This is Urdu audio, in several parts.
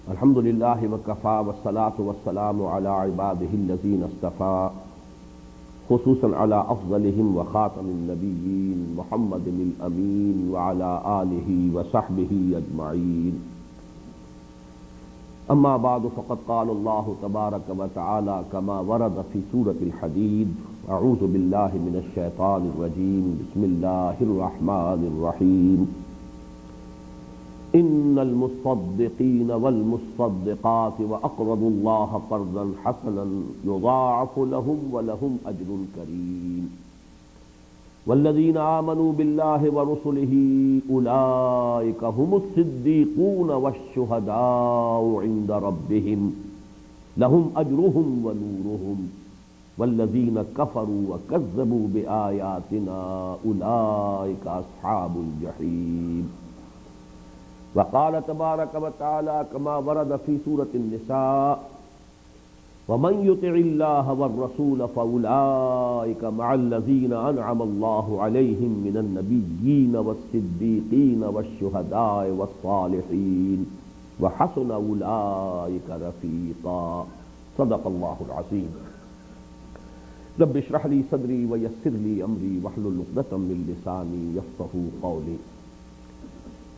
الحمد للہ وکفا والصلاة والسلام علی عباده الذین اصطفى خصوصا علی افضلهم وخاتم النبیین محمد الامین وعلی آلہ وصحبہ اجمعین. اما بعد فقد قال اللہ تبارک وتعالی کما ورد فی سورة الحدید: اعوذ باللہ من الشیطان الرجیم، بسم اللہ الرحمن الرحیم. ان المصدقین والمصدقات واقرضوا اللہ قرضا حسنا یضاعف لهم ولهم اجر کریم. والذین آمنوا باللہ ورسلہ اولئک هم الصدیقون والشہداء عند ربهم لهم اجرهم ونورهم. والذین کفروا وکذبوا بآیاتنا اولئک اصحاب الجحیم. وقال تبارک وتعالی کما ورد فی سورة النساء: ومن يطع الله والرسول فأولئك مع الذين أنعم الله عليهم من النبيين والصديقين والشهداء والصالحين وحسن أولئك رفيقا. صدق الله العظيم. رب اشرح لي صدري ويسر لي أمري واحلل عقدة من لساني يفقهوا قولي.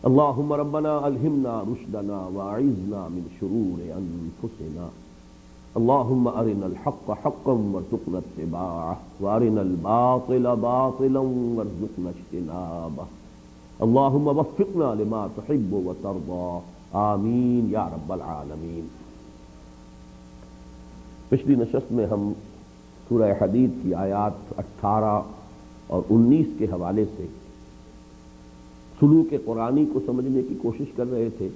اللهم ربنا ألهمنا رشدنا وأعذنا من شرور أنفسنا. اللهم أرنا الحق حقا وارزقنا اتباعه وأرنا الباطل باطلا وارزقنا اجتنابه. اللهم وفقنا لما تحب وترضى. آمین یا رب العالمین. پچھلی نشست میں ہم سورہ حدید کی آیات 18 اور 19 کے حوالے سے سلوک قرآنی کو سمجھنے کی کوشش کر رہے تھے،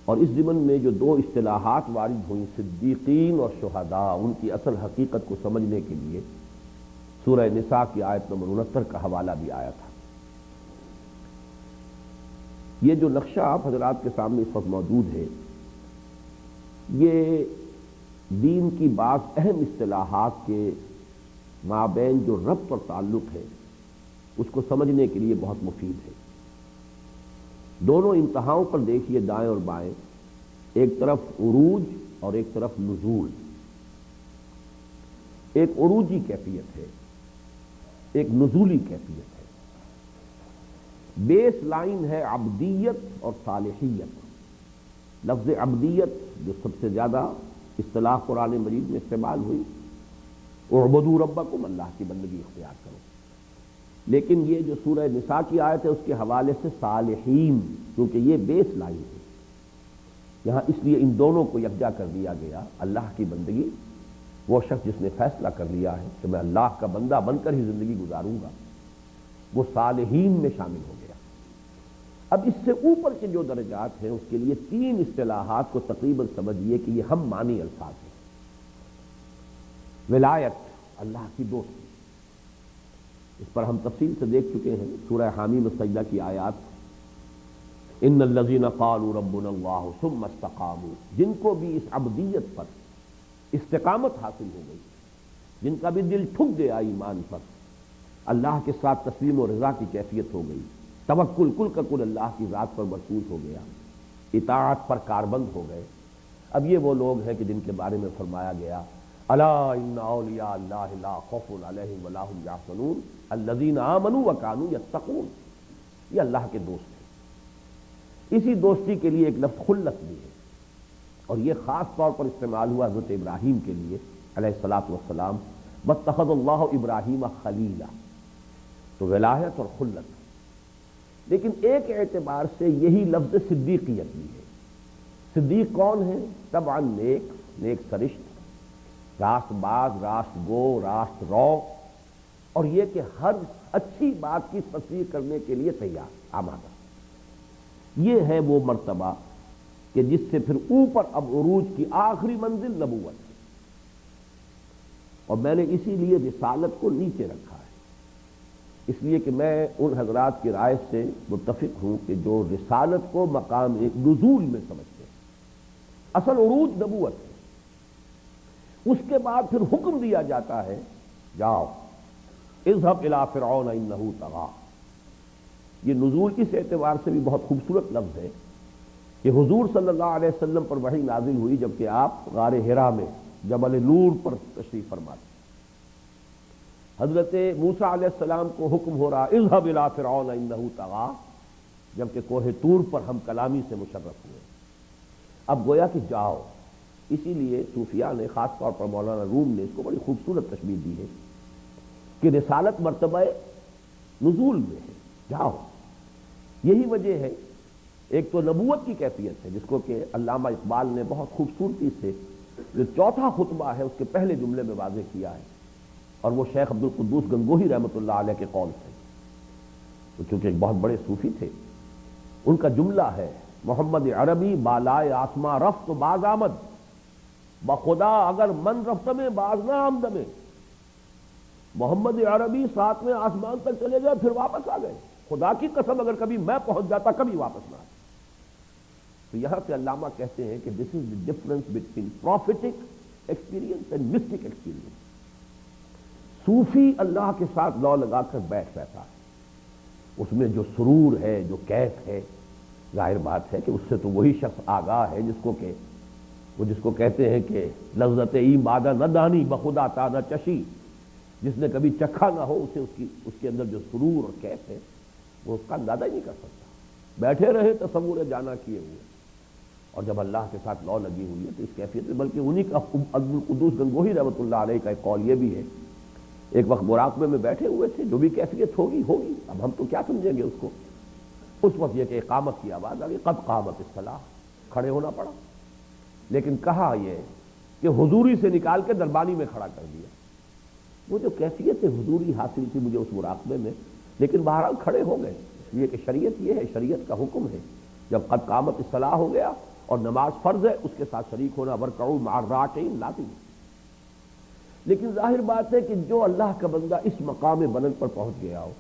اور اس ضمن میں جو دو اصطلاحات وارد ہوئیں، صدیقین اور شہداء، ان کی اصل حقیقت کو سمجھنے کے لیے سورہ نساء کی آیت نمبر 69 کا حوالہ بھی آیا تھا. یہ جو نقشہ آپ حضرات کے سامنے اس وقت موجود ہے، یہ دین کی بعض اہم اصطلاحات کے مابین جو ربط اور تعلق ہے اس کو سمجھنے کے لیے بہت مفید ہے. دونوں انتہاؤں پر دیکھیے، دائیں اور بائیں، ایک طرف عروج اور ایک طرف نزول. ایک عروجی کیفیت ہے، ایک نزولی کیفیت ہے. بیس لائن ہے عبدیت اور صالحیت. لفظ عبدیت جو سب سے زیادہ اصطلاح قرآن مجید میں استعمال ہوئی، اعبدوا ربکم، اللہ کی بندگی اختیار کرو. لیکن یہ جو سورہ نساء کی آیت ہے اس کے حوالے سے صالحین، کیونکہ یہ بیس لائن ہے، یہاں اس لیے ان دونوں کو یکجا کر دیا گیا. اللہ کی بندگی، وہ شخص جس نے فیصلہ کر لیا ہے کہ میں اللہ کا بندہ بن کر ہی زندگی گزاروں گا، وہ صالحین میں شامل ہو گیا. اب اس سے اوپر کے جو درجات ہیں اس کے لیے تین اصطلاحات کو تقریباً سمجھیے کہ یہ ہم معنی الفاظ ہیں. ولایت، اللہ کی دوستی، اس پر ہم تفصیل سے دیکھ چکے ہیں سورہ حامیم السجدہ کی آیات. ان الذین قالوا ربنا اللہ ثم استقاموا، جن کو بھی اس عبدیت پر استقامت حاصل ہو گئی، جن کا بھی دل ٹھک گیا ایمان پر، اللہ کے ساتھ تسلیم و رضا کی کیفیت ہو گئی، توکل کل کا کل اللہ کی ذات پر مرکوز ہو گیا، اطاعت پر کاربند ہو گئے. اب یہ وہ لوگ ہیں کہ جن کے بارے میں فرمایا گیا: الا ان اولیاء اللہ لا خوف علیہم ولا هم یحزنون الذین آمنوا وکانوا یتقون. یہ اللہ کے دوست ہیں. اسی دوستی کے لیے ایک لفظ خلت بھی ہے، اور یہ خاص طور پر استعمال ہوا حضرت ابراہیم کے لیے علیہ الصلاۃ والسلام. واتخذ اللہ ابراہیم خلیلا. تو ولایت اور خلت. لیکن ایک اعتبار سے یہی لفظ صدیقیت بھی ہے. صدیق کون ہے؟ طبعا نیک سرشت، راست باز، راست گو، راست رو، اور یہ کہ ہر اچھی بات کی تصدیق کرنے کے لیے تیار، آمادہ. یہ ہے وہ مرتبہ کہ جس سے پھر اوپر اب عروج کی آخری منزل نبوت ہے. اور میں نے اسی لیے رسالت کو نیچے رکھا ہے، اس لیے کہ میں ان حضرات کی رائے سے متفق ہوں کہ جو رسالت کو مقام ایک نزول میں سمجھتے ہیں، اصل عروج نبوت ہے. اس کے بعد پھر حکم دیا جاتا ہے جاؤ اذهب الى فرعون انه طغى. یہ نزول اس اعتبار سے بھی بہت خوبصورت لفظ ہے کہ حضور صلی اللہ علیہ وسلم پر وحی نازل ہوئی جبکہ آپ غار حرا میں جبل نور پر تشریف فرما تھے۔ حضرت موسیٰ علیہ السلام کو حکم ہو رہا اذهب الى فرعون انه طغى، جبکہ کوہ طور پر ہم کلامی سے مشرف ہوئے۔ اب گویا کہ جاؤ، اسی لیے صوفیاء نے خاص طور پر مولانا روم نے اس کو بڑی خوبصورت تشبیہ دی ہے کہ رسالت مرتبہ نزول میں ہے، جاؤ۔ یہی وجہ ہے، ایک تو نبوت کی کیفیت ہے جس کو کہ علامہ اقبال نے بہت خوبصورتی سے جو چوتھا خطبہ ہے اس کے پہلے جملے میں واضح کیا ہے، اور وہ شیخ عبد القدوس گنگوہی رحمۃ اللہ علیہ کے قول سے، تو چونکہ ایک بہت بڑے صوفی تھے، ان کا جملہ ہے محمد عربی بالائے آسماں رفت و باز آمد، بخدا اگر من رفت میں باز نہ آمد میں۔ محمد عربی ساتویں آسمان تک چلے گئے پھر واپس آ گئے، خدا کی قسم اگر کبھی میں پہنچ جاتا کبھی واپس نہ آتا۔ تو یہاں سے علامہ کہتے ہیں کہ this is the difference between prophetic experience and mystic experience. صوفی اللہ کے ساتھ لو لگا کر بیٹھ رہتا ہے، اس میں جو سرور ہے، جو کیف ہے، ظاہر بات ہے کہ اس سے تو وہی شخص آگاہ ہے جس کو کہتے ہیں کہ لذت ای مادہ نہ دانی بخدا تا نہ چشی، جس نے کبھی چکھا نہ ہو اسے اس کے اندر جو سرور اور کیف ہے وہ اس کا اندازہ ہی نہیں کر سکتا، بیٹھے رہے تصور جانا کیے ہوئے، اور جب اللہ کے ساتھ لو لگی ہوئی ہے تو اس کیفیت میں، بلکہ انہی کا عبد القدوس گنگوہی رحمۃ اللہ علیہ کا ایک قول یہ بھی ہے، ایک وقت مراقبے میں بیٹھے ہوئے تھے، جو بھی کیفیت ہوگی، اب ہم تو کیا سمجھیں گے اس کو، اس وقت یہ کہ اقامت کی آواز آ گئی، قد قامت الصلاۃ، کھڑے ہونا پڑا، لیکن کہا یہ کہ حضوری سے نکال کے دربانی میں کھڑا کر دیا۔ وہ جو کیفیت حضوری حاصل تھی مجھے اس مراقبے میں، لیکن بہرحال کھڑے ہو گئے، اس لیے کہ شریعت یہ ہے، شریعت کا حکم ہے، جب قد قامت الصلاۃ ہو گیا اور نماز فرض ہے اس کے ساتھ شریک ہونا، ورکعوا مع الراکعین لازم۔ لیکن ظاہر بات ہے کہ جو اللہ کا بندہ اس مقام بلند پر پہنچ گیا ہو،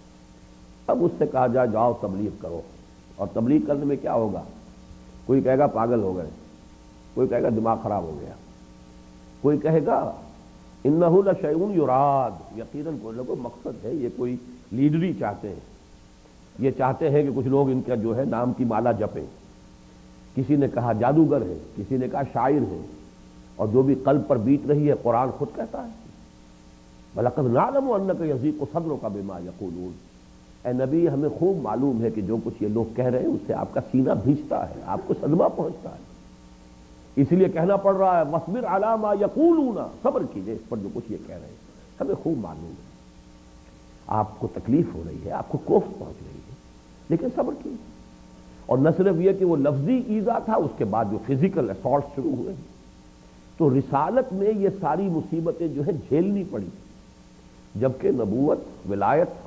اب اس سے کہا جائے جاؤ تبلیغ کرو، اور تبلیغ کرنے میں کیا ہوگا؟ کوئی کہے گا پاگل ہو گئے، کوئی کہے گا دماغ خراب ہو گیا، کوئی کہے گا انہ لشیء یراد، یقیناً کوئی نہ کوئی مقصد ہے، یہ کوئی لیڈری چاہتے ہیں، یہ چاہتے ہیں کہ کچھ لوگ ان کا جو ہے نام کی مالا جپیں۔ کسی نے کہا جادوگر ہے، کسی نے کہا شاعر ہے، اور جو بھی قلب پر بیت رہی ہے قرآن خود کہتا ہے وَلَقَدْ نَعْلَمُ أَنَّكَ يَضِيقُ صَدْرُكَ بِمَا يَقُولُونَ۔ اے نبی ہمیں خوب معلوم ہے کہ جو کچھ یہ لوگ کہہ رہے ہیں اس سے آپ کا سینہ بھیجتا ہے، آپ کو صدمہ پہنچتا ہے، اس لیے کہنا پڑ رہا ہے وَاصْبِرْ عَلَىٰ مَا يَقُولُونَ، صبر کیجئے اس پر جو کچھ یہ کہہ رہے ہیں، ہمیں خوب معلوم ہے آپ کو تکلیف ہو رہی ہے، آپ کو کوفت پہنچ رہی ہے، لیکن صبر کیجئے۔ اور نہ صرف یہ کہ وہ لفظی ایذا تھا، اس کے بعد جو فزیکل اسالٹ شروع ہوئے، تو رسالت میں یہ ساری مصیبتیں جو ہے جھیلنی پڑی، جبکہ نبوت، ولایت،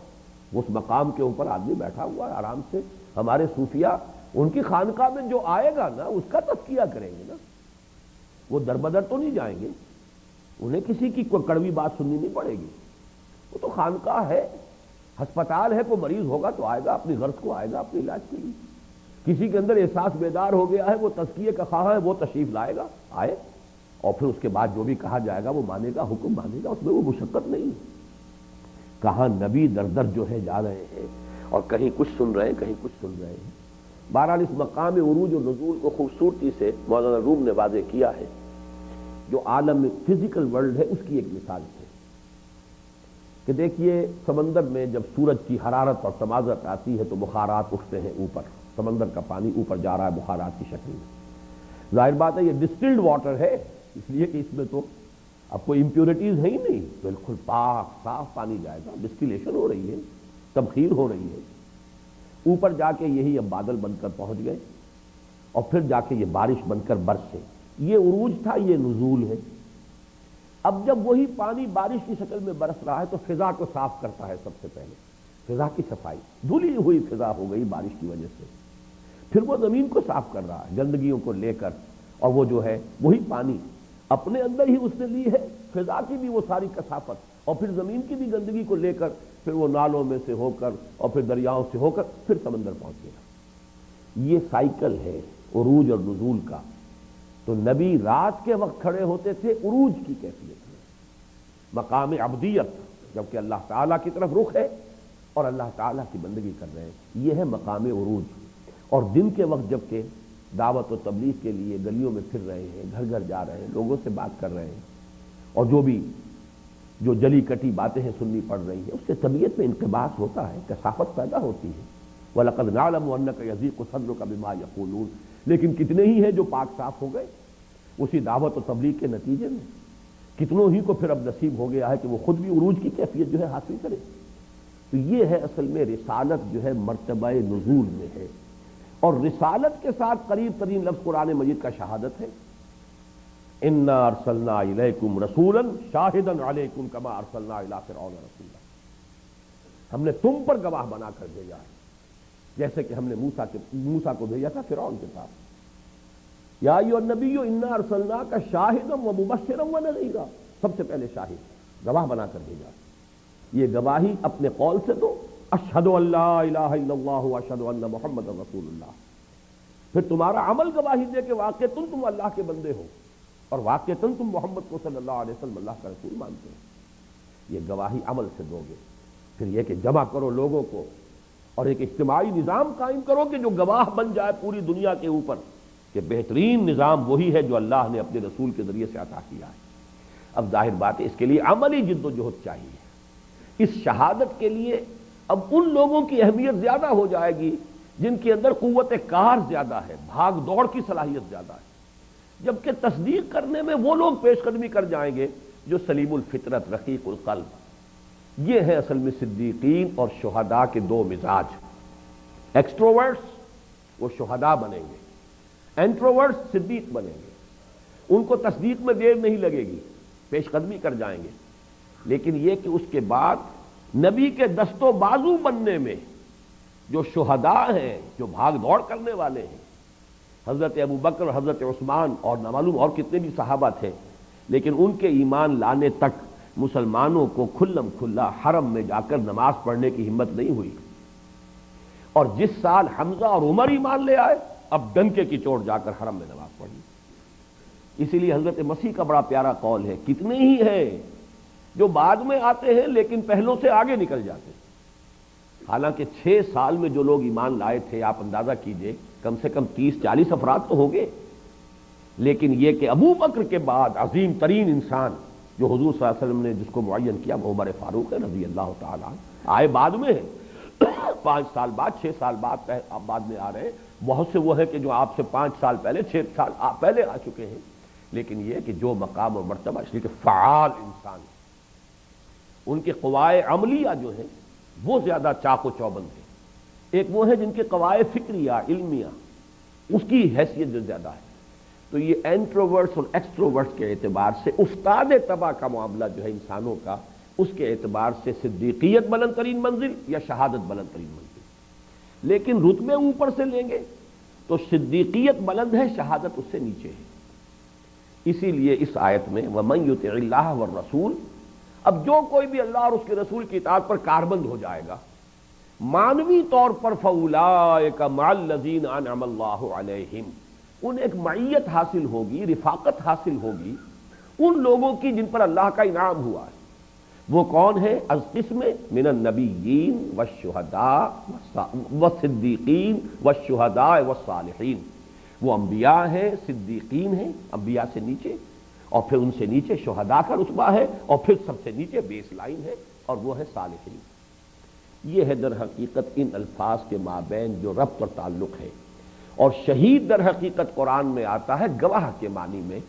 اس مقام کے اوپر آدمی بیٹھا ہوا ہے آرام سے۔ ہمارے صوفیاء ان کی خانقاہ میں جو آئے گا نا اس کا تزکیہ کریں گے نا، وہ در بدر تو نہیں جائیں گے، انہیں کسی کی کوئی کڑوی بات سننی نہیں پڑے گی، وہ تو خانقاہ ہے، ہسپتال ہے، کوئی مریض ہوگا تو آئے گا اپنی غرض کو، آئے گا اپنے علاج کے لیے، کسی کے اندر احساس بیدار ہو گیا ہے، وہ تزکیے کا خواہاں ہے، وہ تشریف لائے گا، آئے، اور پھر اس کے بعد جو بھی کہا جائے گا وہ مانے گا، حکم مانے گا، اس میں وہ مشقت نہیں ہے۔ کہاں نبی در در جو ہے جا رہے ہیں، اور کہیں کچھ سن رہے ہیں، کہیں کچھ سن رہے ہیں۔ بہرحال اس مقام عروج و نزول کو خوبصورتی سے مولانا روم نے واضح کیا ہے، جو عالم فزیکل ورلڈ ہے اس کی ایک مثال ہے کہ دیکھیے سمندر میں جب سورج کی حرارت اور سماذت آتی ہے تو بخارات اٹھتے ہیں اوپر، سمندر کا پانی اوپر جا رہا ہے بخارات کی شکل میں، ظاہر بات ہے یہ ڈسٹلڈ واٹر ہے، اس لیے کہ اس میں تو اب کوئی امپیورٹیز ہے ہی نہیں، بالکل پاک صاف پانی جائے گا، ڈسٹیلیشن ہو رہی ہے، تبخیر ہو رہی ہے، اوپر جا کے یہی اب بادل بن کر پہنچ گئے، اور پھر جا کے یہ بارش بن کر برسے، یہ عروج تھا، یہ نزول ہے۔ اب جب وہی پانی بارش کی شکل میں برس رہا ہے تو فضا کو صاف کرتا ہے، سب سے پہلے فضا کی صفائی، دھلی ہوئی فضا ہو گئی بارش کی وجہ سے، پھر وہ زمین کو صاف کر رہا ہے گندگیوں کو لے کر، اور وہ جو ہے وہی پانی اپنے اندر ہی اس نے لی ہے، فضا کی بھی وہ ساری کثافت، اور پھر زمین کی بھی گندگی کو لے کر پھر وہ نالوں میں سے ہو کر اور پھر دریاؤں سے ہو کر پھر سمندر پہنچ گیا۔ یہ سائیکل ہے عروج اور نزول کا۔ تو نبی رات کے وقت کھڑے ہوتے تھے عروج کی کیفیت میں، مقام عبدیت، جبکہ اللہ تعالیٰ کی طرف رخ ہے اور اللہ تعالیٰ کی بندگی کر رہے ہیں، یہ ہے مقام عروج۔ اور دن کے وقت جبکہ دعوت و تبلیغ کے لیے گلیوں میں پھر رہے ہیں، گھر گھر جا رہے ہیں، لوگوں سے بات کر رہے ہیں، اور جو جلی کٹی باتیں ہیں سننی پڑ رہی ہیں، اس سے طبیعت میں انقباض ہوتا ہے، کثافت پیدا ہوتی ہے۔ وَلَقَدْ نَعْلَمُ أَنَّكَ يَضِيقُ صَدْرُكَ بِمَا يَقُولُونَ، لیکن کتنے ہی ہیں جو پاک صاف ہو گئے اسی دعوت و تبلیغ کے نتیجے میں؟ کتنوں ہی کو پھر اب نصیب ہو گیا ہے کہ وہ خود بھی عروج کی کیفیت جو ہے حاصل کرے۔ تو یہ ہے اصل میں رسالت جو ہے مرتبہ نزول میں ہے، اور رسالت کے ساتھ قریب ترین لفظ قرآن مجید کا شہادت ہے۔ اِنَّا أَرْسَلْنَا إِلَيْكُمْ رَسُولًا شَاهِدًا عَلَيْكُمْ كَمَا أَرْسَلْنَا إِلَىٰ فِرْعَوْنَ رَسُولًا، ہم نے تم پر گواہ بنا کر بھیجا ہے جیسے کہ ہم نے موسیٰ کو بھیجا تھا فرعون کے پاس۔ یا ایھا النبی انا ارسلناک شاہدا ومبشرا ونذیرا، سب سے پہلے شاہد، گواہ بنا کر بھیجا۔ یہ گواہی اپنے قول سے دو، اشہد ان لا الہ الا اللہ واشہد ان محمد رسول اللہ، پھر تمہارا عمل گواہی دے کہ واقعتاً تم اللہ کے بندے ہو اور واقعتاً تم محمد کو صلی اللہ علیہ وسلم اللہ کا رسول مانتے ہو۔ یہ گواہی عمل سے دو گے۔ پھر یہ کہ جمع کرو لوگوں کو اور ایک اجتماعی نظام قائم کرو کہ جو گواہ بن جائے پوری دنیا کے اوپر کہ بہترین نظام وہی ہے جو اللہ نے اپنے رسول کے ذریعے سے عطا کیا ہے۔ اب ظاہر بات ہے اس کے لیے عملی جد و جہد چاہیے۔ اس شہادت کے لیے اب ان لوگوں کی اہمیت زیادہ ہو جائے گی جن کے اندر قوت کار زیادہ ہے، بھاگ دوڑ کی صلاحیت زیادہ ہے، جبکہ تصدیق کرنے میں وہ لوگ پیش قدمی کر جائیں گے جو سلیم الفطرت رقیق القلب۔ یہ ہے اصل میں صدیقین اور شہداء کے دو مزاج۔ ایکسٹروورٹس وہ شہداء بنیں گے، انٹروورٹس صدیق بنیں گے۔ ان کو تصدیق میں دیر نہیں لگے گی، پیش قدمی کر جائیں گے، لیکن یہ کہ اس کے بعد نبی کے دست و بازو بننے میں جو شہداء ہیں، جو بھاگ دوڑ کرنے والے ہیں، حضرت ابو بکر، حضرت عثمان اور نہ معلوم اور کتنے بھی صحابہ تھے، لیکن ان کے ایمان لانے تک مسلمانوں کو کھلم کھلا حرم میں جا کر نماز پڑھنے کی ہمت نہیں ہوئی۔ اور جس سال حمزہ اور عمر ایمان لے آئے، اب ڈنکے کی چوٹ جا کر حرم میں نماز پڑھی۔ اسی لیے حضرت مسیح کا بڑا پیارا قول ہے، کتنے ہی ہیں جو بعد میں آتے ہیں لیکن پہلوں سے آگے نکل جاتے ہیں۔ حالانکہ 6 سال میں جو لوگ ایمان لائے تھے، آپ اندازہ کیجئے کم سے کم 30-40 افراد تو ہو گئے، لیکن یہ کہ ابو بکر کے بعد عظیم ترین انسان جو حضور صلی اللہ علیہ وسلم نے جس کو معین کیا وہ عمر فاروق ہے رضی اللہ تعالیٰ عنہ، آئے بعد میں ہیں 5 سال بعد، 6 سال بعد میں آ رہے ہیں۔ بہت سے وہ ہے کہ جو آپ سے 5 سال پہلے، 6 سال پہلے آ چکے ہیں، لیکن یہ کہ جو مقام اور مرتبہ، اس لیے کہ فعال انسان، ان کے قوائے عملیہ جو ہیں وہ زیادہ چاق و چوبند ہیں۔ ایک وہ ہے جن کے قوائے فکریہ علمیہ اس کی حیثیت جو زیادہ ہے۔ تو یہ انٹروورٹس اور ایکسٹروورٹس کے اعتبار سے استاد طبع کا معاملہ جو ہے انسانوں کا، اس کے اعتبار سے صدیقیت بلند ترین منزل یا شہادت بلند ترین منزل، لیکن رتبے اوپر سے لیں گے تو صدیقیت بلند ہے، شہادت اس سے نیچے ہے۔ اسی لیے اس آیت میں وَمَن يُطِعِ اللَّهَ وَالرَّسُولَ، اب جو کوئی بھی اللہ اور اس کے رسول کی اطاعت پر کاربند ہو جائے گا معنوی طور پر، فَأُولَٰئِكَ مَعَ الَّذِينَ أَنْعَمَ اللَّهُ عَلَيْهِمْ، انہیں ایک معیت حاصل ہوگی، رفاقت حاصل ہوگی ان لوگوں کی جن پر اللہ کا انعام ہوا ہے۔ وہ کون ہے؟ از قسم من النبیین والشہداء والصدیقین والشہداء والصالحین، وہ انبیاء ہیں، صدیقین ہیں، انبیاء سے نیچے، اور پھر ان سے نیچے شہداء کا رتبہ ہے، اور پھر سب سے نیچے بیس لائن ہے اور وہ ہے صالحین۔ یہ ہے در حقیقت ان الفاظ کے مابین جو ربط اور تعلق ہے۔ اور شہید در حقیقت قرآن میں آتا ہے گواہ کے معنی میں،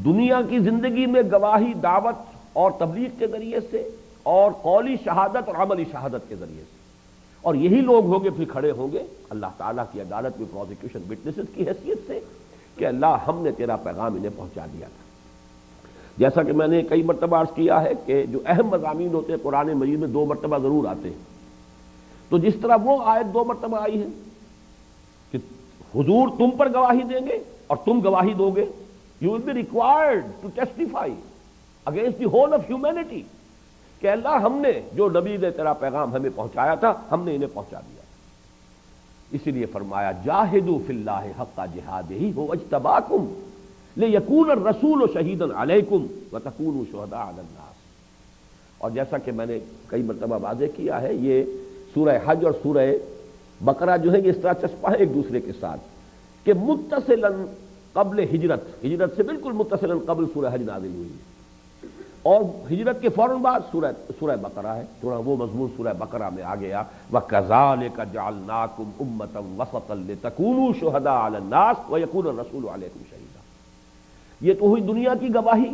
دنیا کی زندگی میں گواہی دعوت اور تبلیغ کے ذریعے سے، اور قولی شہادت اور عملی شہادت کے ذریعے سے، اور یہی لوگ ہوں گے پھر کھڑے ہوں گے اللہ تعالیٰ کی عدالت میں پروزیکیوشن وٹنسز کی حیثیت سے کہ اللہ ہم نے تیرا پیغام انہیں پہنچا دیا تھا۔ جیسا کہ میں نے کئی مرتبہ عرض کیا ہے کہ جو اہم مضامین ہوتے ہیں قرآن مجید میں 2 مرتبہ ضرور آتے ہیں، تو جس طرح وہ آیت 2 مرتبہ آئی ہے کہ حضور تم پر گواہی دیں گے اور تم گواہی دو گے، you will be required to testify against the whole of humanity کہ اللہ ہم نے جو نبی نے تیرا پیغام ہمیں پہنچایا تھا ہم نے انہیں پہنچا دیا۔ اسی لیے فرمایا جاہدوا فی اللہ حق جہادہ هو اجتباکم لیکون الرسول شہیدا علیکم وتکونوا شہداء علی الناس۔ اور جیسا کہ میں نے کئی مرتبہ واضح کیا ہے، یہ سورہ حج اور سورہ بقرہ جو ہے یہ اس طرح چسپا ہے ایک دوسرے کے ساتھ کہ متصلاً قبل ہجرت سے بالکل متصلاً قبل سورہ حج نازل ہوئی ہے، اور ہجرت کے فوراً بعد سورہ بقرہ ہے، تھوڑا وہ مضمون سورہ بقرہ میں آ گیا، وَكَذَلِكَ جَعَلْنَاكُمْ أُمَّةً وَسَطًا لِتَكُونُوا شُهَدَاءَ عَلَى النَّاسِ وَيَكُونَ الرَّسُولُ عَلَيْكُمْ شَهِيدًا۔ یہ تو ہوئی دنیا کی گواہی،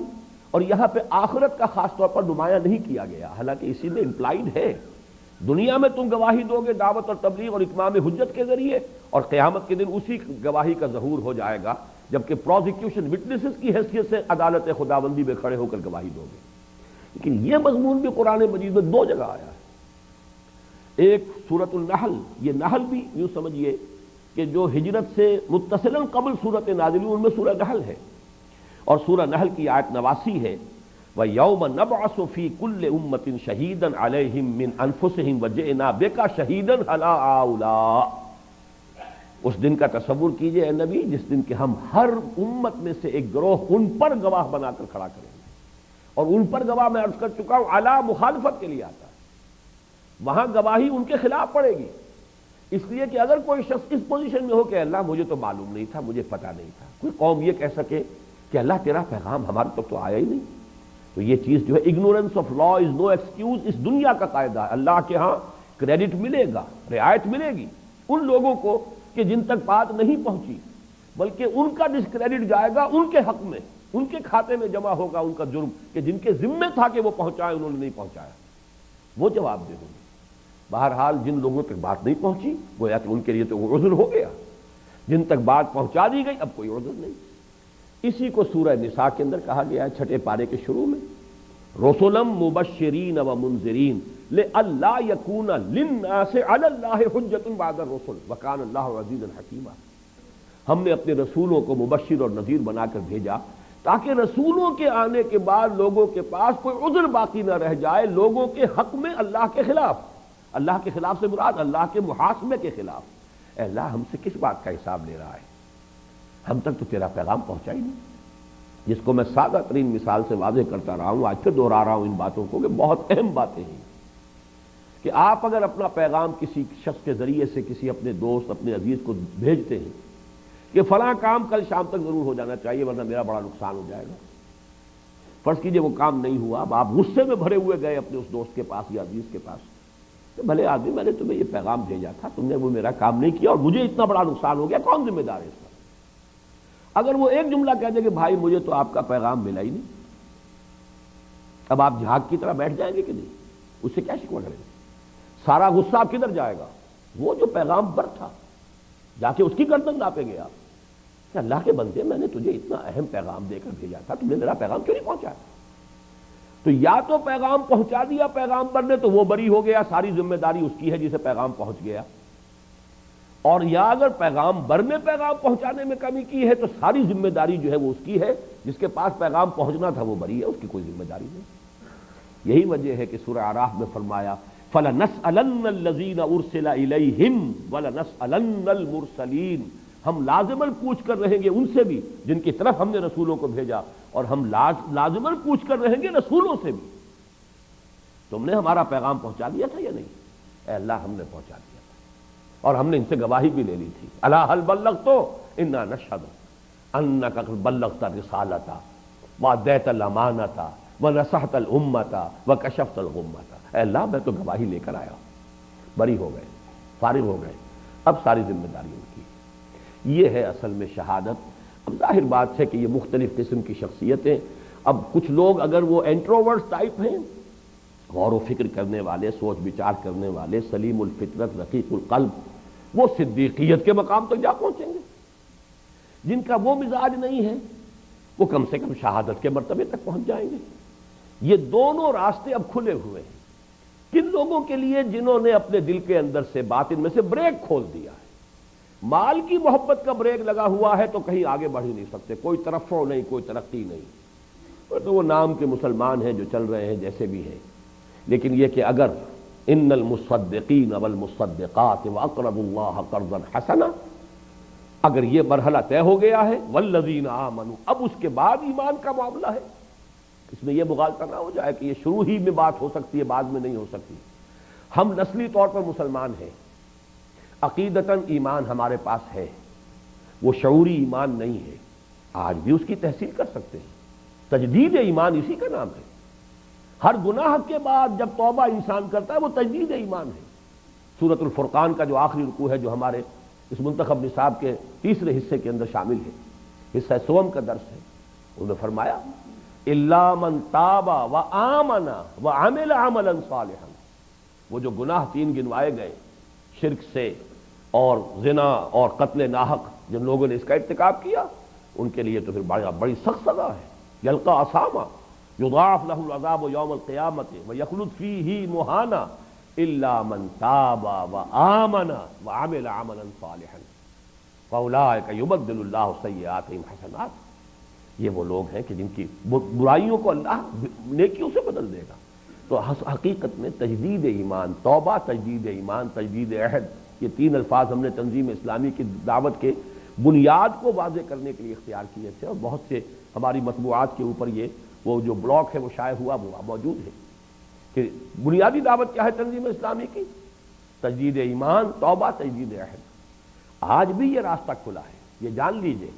اور یہاں پہ آخرت کا خاص طور پر نمایاں نہیں کیا گیا، حالانکہ اسی میں امپلائڈ ہے۔ دنیا میں تم گواہی دو گے دعوت اور تبلیغ اور اتمام حجت کے ذریعے، اور قیامت کے دن اسی گواہی کا ظہور ہو جائے گا جبکہ پروزیکیوشن وٹنسز کی حیثیت سے عدالت خداوندی میں کھڑے ہو کر گواہی دو گے۔ لیکن یہ مضمون بھی قرآن مجید میں دو جگہ آیا ہے، ایک سورۃ النحل، یہ نحل بھی یوں سمجھیے کہ جو ہجرت سے متصلاً قبل سورۃ نازل ہوئی ان میں سورہ نحل ہے، اور سورہ نحل کی آیت 89 ہے، وَيَوْمَ نَبْعَثُ فِي كُلِّ أُمَّةٍ شَهِيدًا عَلَيْهِمْ مِنْ أَنفُسِهِمْ وَجِئْنَا بِكَ شَهِيدًا عَلَىٰ هَٰؤُلَاءِ۔ اس دن کا تصور کیجئے اے نبی جس دن کہ ہم ہر امت میں سے ایک گروہ ان پر گواہ بنا کر کھڑا کریں گے، اور ان پر گواہ میں عرض کر چکا ہوں علی مخالفت کے لیے آتا ہے، وہاں گواہی ان کے خلاف پڑے گی، اس لیے کہ اگر کوئی شخص اس پوزیشن میں ہو کہ اللہ مجھے تو معلوم نہیں تھا، مجھے پتہ نہیں تھا، کوئی قوم یہ کہہ سکے کہ اللہ تیرا پیغام ہمارے تک تو آیا ہی نہیں، تو یہ چیز جو ہے ignorance of law is no excuse, اس دنیا کا قاعدہ ہے۔ اللہ کے ہاں کریڈٹ ملے گا، رعایت ملے گی ان لوگوں کو کہ جن تک بات نہیں پہنچی، بلکہ ان کا ڈسکریڈٹ جائے گا ان کے حق میں، ان کے کھاتے میں جمع ہوگا ان کا جرم کہ جن کے ذمے تھا کہ وہ پہنچائے انہوں نے نہیں پہنچایا، وہ جواب دے ہوں گے۔ بہرحال جن لوگوں تک بات نہیں پہنچی گویا کہ ان کے لیے تو وہ عذر ہو گیا، جن تک بات پہنچا دی گئی اب کوئی عذر نہیں۔ اسی کو سورہ نساء کے اندر کہا گیا ہے 6 پارے کے شروع میں، رسلا مبشرین ومنذرین لئلا یکون للناس علی اللہ حجۃ بعد الرسل وکان اللہ عزیزا حکیما۔ ہم نے اپنے رسولوں کو مبشر اور نذیر بنا کر بھیجا تاکہ رسولوں کے آنے کے بعد لوگوں کے پاس کوئی عذر باقی نہ رہ جائے لوگوں کے حق میں اللہ کے خلاف، اللہ کے خلاف سے مراد اللہ کے محاکمے کے خلاف۔ اے اللہ ہم سے کس بات کا حساب لے رہا ہے؟ ہم تک تو تیرا پیغام پہنچا ہی نہیں، جس کو میں سادہ ترین مثال سے واضح کرتا رہا ہوں، آج پھر دوہرا رہا ہوں ان باتوں کو کہ بہت اہم باتیں ہیں کہ آپ اگر اپنا پیغام کسی شخص کے ذریعے سے کسی اپنے دوست اپنے عزیز کو بھیجتے ہیں کہ فلاں کام کل شام تک ضرور ہو جانا چاہیے ورنہ میرا بڑا نقصان ہو جائے گا، فرض کیجئے وہ کام نہیں ہوا، اب آپ غصے میں بھرے ہوئے گئے اپنے اس دوست کے پاس یا عزیز کے پاس کہ بھلے آدمی میں نے تمہیں یہ پیغام بھیجا تھا، تم نے وہ میرا کام نہیں کیا اور مجھے اتنا بڑا نقصان ہو گیا، کون ذمہ دار ہے اس کا؟ اگر وہ ایک جملہ کہہ دے کہ بھائی مجھے تو آپ کا پیغام ملا ہی نہیں، اب آپ جھاگ کی طرح بیٹھ جائیں گے کہ نہیں؟ اس سے کیا شکوہ کریں گے؟ سارا غصہ آپ کدھر جائے گا؟ وہ جو پیغام بر تھا جا کے اس کی گردن ناپے گیا کہ اللہ کے بندے میں نے تجھے اتنا اہم پیغام دے کر بھیجا تھا، تم نے میرا پیغام کیوں نہیں پہنچایا؟ تو یا تو پیغام پہنچا دیا پیغام پر نے تو وہ بری ہو گیا، ساری ذمہ داری اس کی ہے جسے پیغام پہنچ گیا، اور یا اگر پیغام بر نے پیغام پہنچانے میں کمی کی ہے تو ساری ذمہ داری جو ہے وہ اس کی ہے، جس کے پاس پیغام پہنچنا تھا وہ بری ہے، اس کی کوئی ذمہ داری نہیں۔ یہی وجہ ہے کہ سورہ اعراف میں فرمایا فَلَنَسْأَلَنَّ الَّذِينَ أُرْسِلَ إِلَيْهِمْ وَلَنَسْأَلَنَّ الْمُرْسَلِينَ، ہم لازماً پوچھ کر رہیں گے ان سے بھی جن کی طرف ہم نے رسولوں کو بھیجا، اور ہم لازماً پوچھ کر رہیں گے رسولوں سے بھی، تم نے ہمارا پیغام پہنچا دیا تھا یا نہیں؟ اے اللہ ہم نے پہنچا دیا تھا، اور ہم نے ان سے گواہی بھی لے لی تھی، الا هل بلغت انا نشهد انك بلغت الرسالة واديت الامانة ونصحت الامة وكشفت الغمة۔ اے اللہ میں تو گواہی لے کر آیا، بری ہو گئے، فارغ ہو گئے، اب ساری ذمہ داری ان کی۔ یہ ہے اصل میں شہادت۔ اب ظاہر بات ہے کہ یہ مختلف قسم کی شخصیتیں، اب کچھ لوگ اگر وہ انٹروورٹ ٹائپ ہیں، غور و فکر کرنے والے، سوچ بچار کرنے والے، سلیم الفطرت رقیق القلب، وہ صدیقیت کے مقام تک جا پہنچیں گے۔ جن کا وہ مزاج نہیں ہے وہ کم سے کم شہادت کے مرتبے تک پہنچ جائیں گے۔ یہ دونوں راستے اب کھلے ہوئے ہیں کن لوگوں کے لیے؟ جنہوں نے اپنے دل کے اندر سے باطن میں سے بریک کھول دیا ہے، مال کی محبت کا بریک لگا ہوا ہے تو کہیں آگے بڑھ ہی نہیں سکتے، کوئی ترفع نہیں، کوئی ترقی نہیں، تو وہ نام کے مسلمان ہیں جو چل رہے ہیں جیسے بھی ہیں۔ لیکن یہ کہ اگر ان المصدقین والمصدقات واقرضوا اللہ قرضا حسنا، اگر یہ مرحلہ طے ہو گیا ہے، والذین آمنوا، اب اس کے بعد ایمان کا معاملہ ہے، اس میں یہ مغالطہ نہ ہو جائے کہ یہ شروع ہی میں بات ہو سکتی ہے بعد میں نہیں ہو سکتی۔ ہم نسلی طور پر مسلمان ہیں، عقیدتاً ایمان ہمارے پاس ہے، وہ شعوری ایمان نہیں ہے، آج بھی اس کی تحصیل کر سکتے ہیں۔ تجدید ایمان اسی کا نام ہے۔ ہر گناہ کے بعد جب توبہ انسان کرتا ہے وہ تجدید ایمان ہے۔ سورۃ الفرقان کا جو آخری رکوع ہے جو ہمارے اس منتخب نصاب کے تیسرے حصے کے اندر شامل ہے، حصہ سوم کا درس ہے، انہوں نے فرمایا الا من تاب وآمن وعمل عملا صالحا، وہ جو گناہ تین گنوائے گئے، شرک سے اور زنا اور قتل ناحق، جن لوگوں نے اس کا ارتکاب کیا ان کے لیے تو پھر بڑی سخت سزا ہے، یلقا اثاما یضاعف له العذاب یوم القیامت ویخلد فیہ مہانا الا من تاب وآمن وعمل عملا صالحا فاولئک یبدل اللہ سیئاتہم حسنات، یہ وہ لوگ ہیں کہ جن کی برائیوں کو اللہ نیکیوں سے بدل دے گا۔ تو حقیقت میں تجدید ایمان، توبہ، تجدید ایمان، تجدید عہد، یہ تین الفاظ ہم نے تنظیم اسلامی کی دعوت کے بنیاد کو واضح کرنے کے لیے اختیار کیے تھے، اور بہت سے ہماری مطبوعات کے اوپر یہ وہ جو بلاک ہے وہ شائع ہوا، وہ موجود ہے کہ بنیادی دعوت کیا ہے تنظیم اسلامی کی؟ تجدید ایمان، توبہ، تجدید عہد۔ آج بھی یہ راستہ کھلا ہے، یہ جان لیجئے۔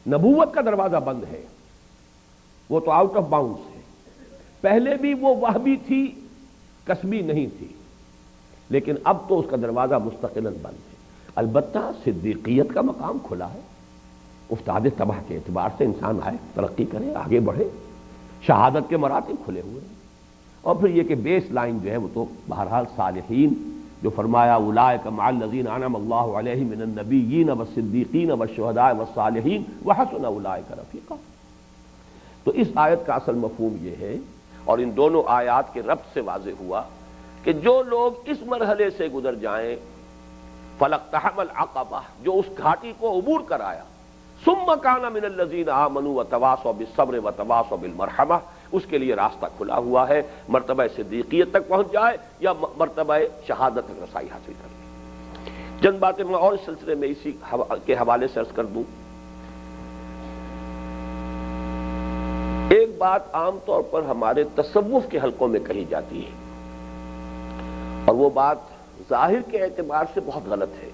نبوت کا دروازہ بند ہے، وہ تو آؤٹ آف باؤنڈز ہے۔ پہلے بھی وہ وہبی تھی، کسبی نہیں تھی، لیکن اب تو اس کا دروازہ مستقلاً بند ہے۔ البتہ صدیقیت کا مقام کھلا ہے، افتاد تباہ کے اعتبار سے انسان آئے، ترقی کرے، آگے بڑھے، شہادت کے مراتب کھلے ہوئے ہیں۔ اور پھر یہ کہ بیس لائن جو ہے وہ تو بہرحال صالحین، جو فرمایا اولئک مع الذین انعم اللہ علیہم من النبیین والصدیقین والشہداء والصالحین وحسن اولئک رفیقا۔ تو اس آیت کا اصل مفہوم یہ ہے، اور ان دونوں آیات کے ربط سے واضح ہوا کہ جو لوگ اس مرحلے سے گزر جائیں، فلاقتحم العقبہ، جو اس گھاٹی کو عبور کر آیا، ثم کان من الذین آمنوا وتواصوا بالصبر وتواصوا بالمرحمہ، اس کے لیے راستہ کھلا ہوا ہے، مرتبہ صدیقیت تک پہنچ جائے یا مرتبہ شہادت تک رسائی حاصل کر لے۔ چند باتیں میں اور اس سلسلے میں اسی کے حوالے سے عرض کر دوں۔ ایک بات عام طور پر ہمارے تصوف کے حلقوں میں کہی جاتی ہے، اور وہ بات ظاہر کے اعتبار سے بہت غلط ہے،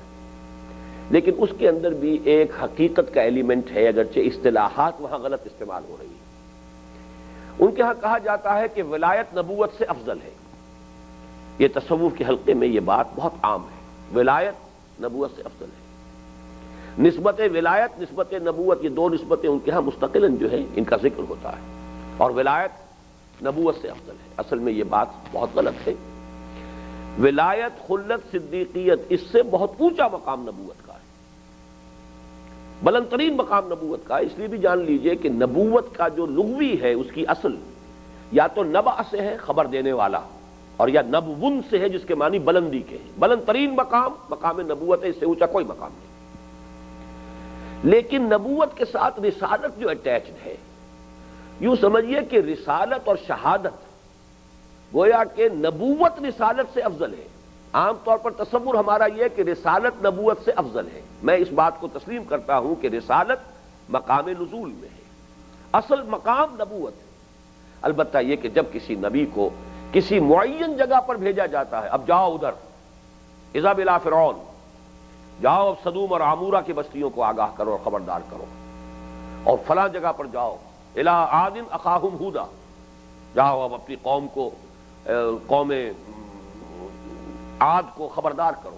لیکن اس کے اندر بھی ایک حقیقت کا ایلیمنٹ ہے، اگرچہ اصطلاحات وہاں غلط استعمال ہو رہی ہے۔ ان کے ہاں کہا جاتا ہے کہ ولایت نبوت سے افضل ہے۔ یہ تصوف کے حلقے میں یہ بات بہت عام ہے، ولایت نبوت سے افضل ہے۔ نسبت ولایت، نسبت نبوت، یہ دو نسبتیں ان کے ہاں مستقلاً جو ہے ان کا ذکر ہوتا ہے، اور ولایت نبوت سے افضل ہے۔ اصل میں یہ بات بہت غلط ہے۔ ولایت، خلت، صدیقیت، اس سے بہت اونچا مقام نبوت کا ہے، بلند ترین مقام نبوت کا ہے۔ اس لیے بھی جان لیجئے کہ نبوت کا جو لغوی ہے اس کی اصل یا تو نبع سے ہے، خبر دینے والا، اور یا نبون سے ہے جس کے معنی بلندی کے ہیں۔ بلند ترین مقام مقام نبوت ہے، اس سے اونچا کوئی مقام نہیں۔ لیکن نبوت کے ساتھ رسالت جو اٹیچڈ ہے، یوں سمجھیے کہ رسالت اور شہادت گویا کہ نبوت رسالت سے افضل ہے۔ عام طور پر تصور ہمارا یہ کہ رسالت نبوت سے افضل ہے۔ میں اس بات کو تسلیم کرتا ہوں کہ رسالت مقام نزول میں ہے، اصل مقام نبوت ہے۔ البتہ یہ کہ جب کسی نبی کو کسی معین جگہ پر بھیجا جاتا ہے، اب جاؤ ادھر، اذهب الى فرعون، جاؤ اب صدوم اور عامورہ کی بستیوں کو آگاہ کرو اور خبردار کرو، اور فلاں جگہ پر جاؤ، الى عاد اخاهم ہودا، جاؤ اب اپنی قوم کو، قوم عاد کو خبردار کرو،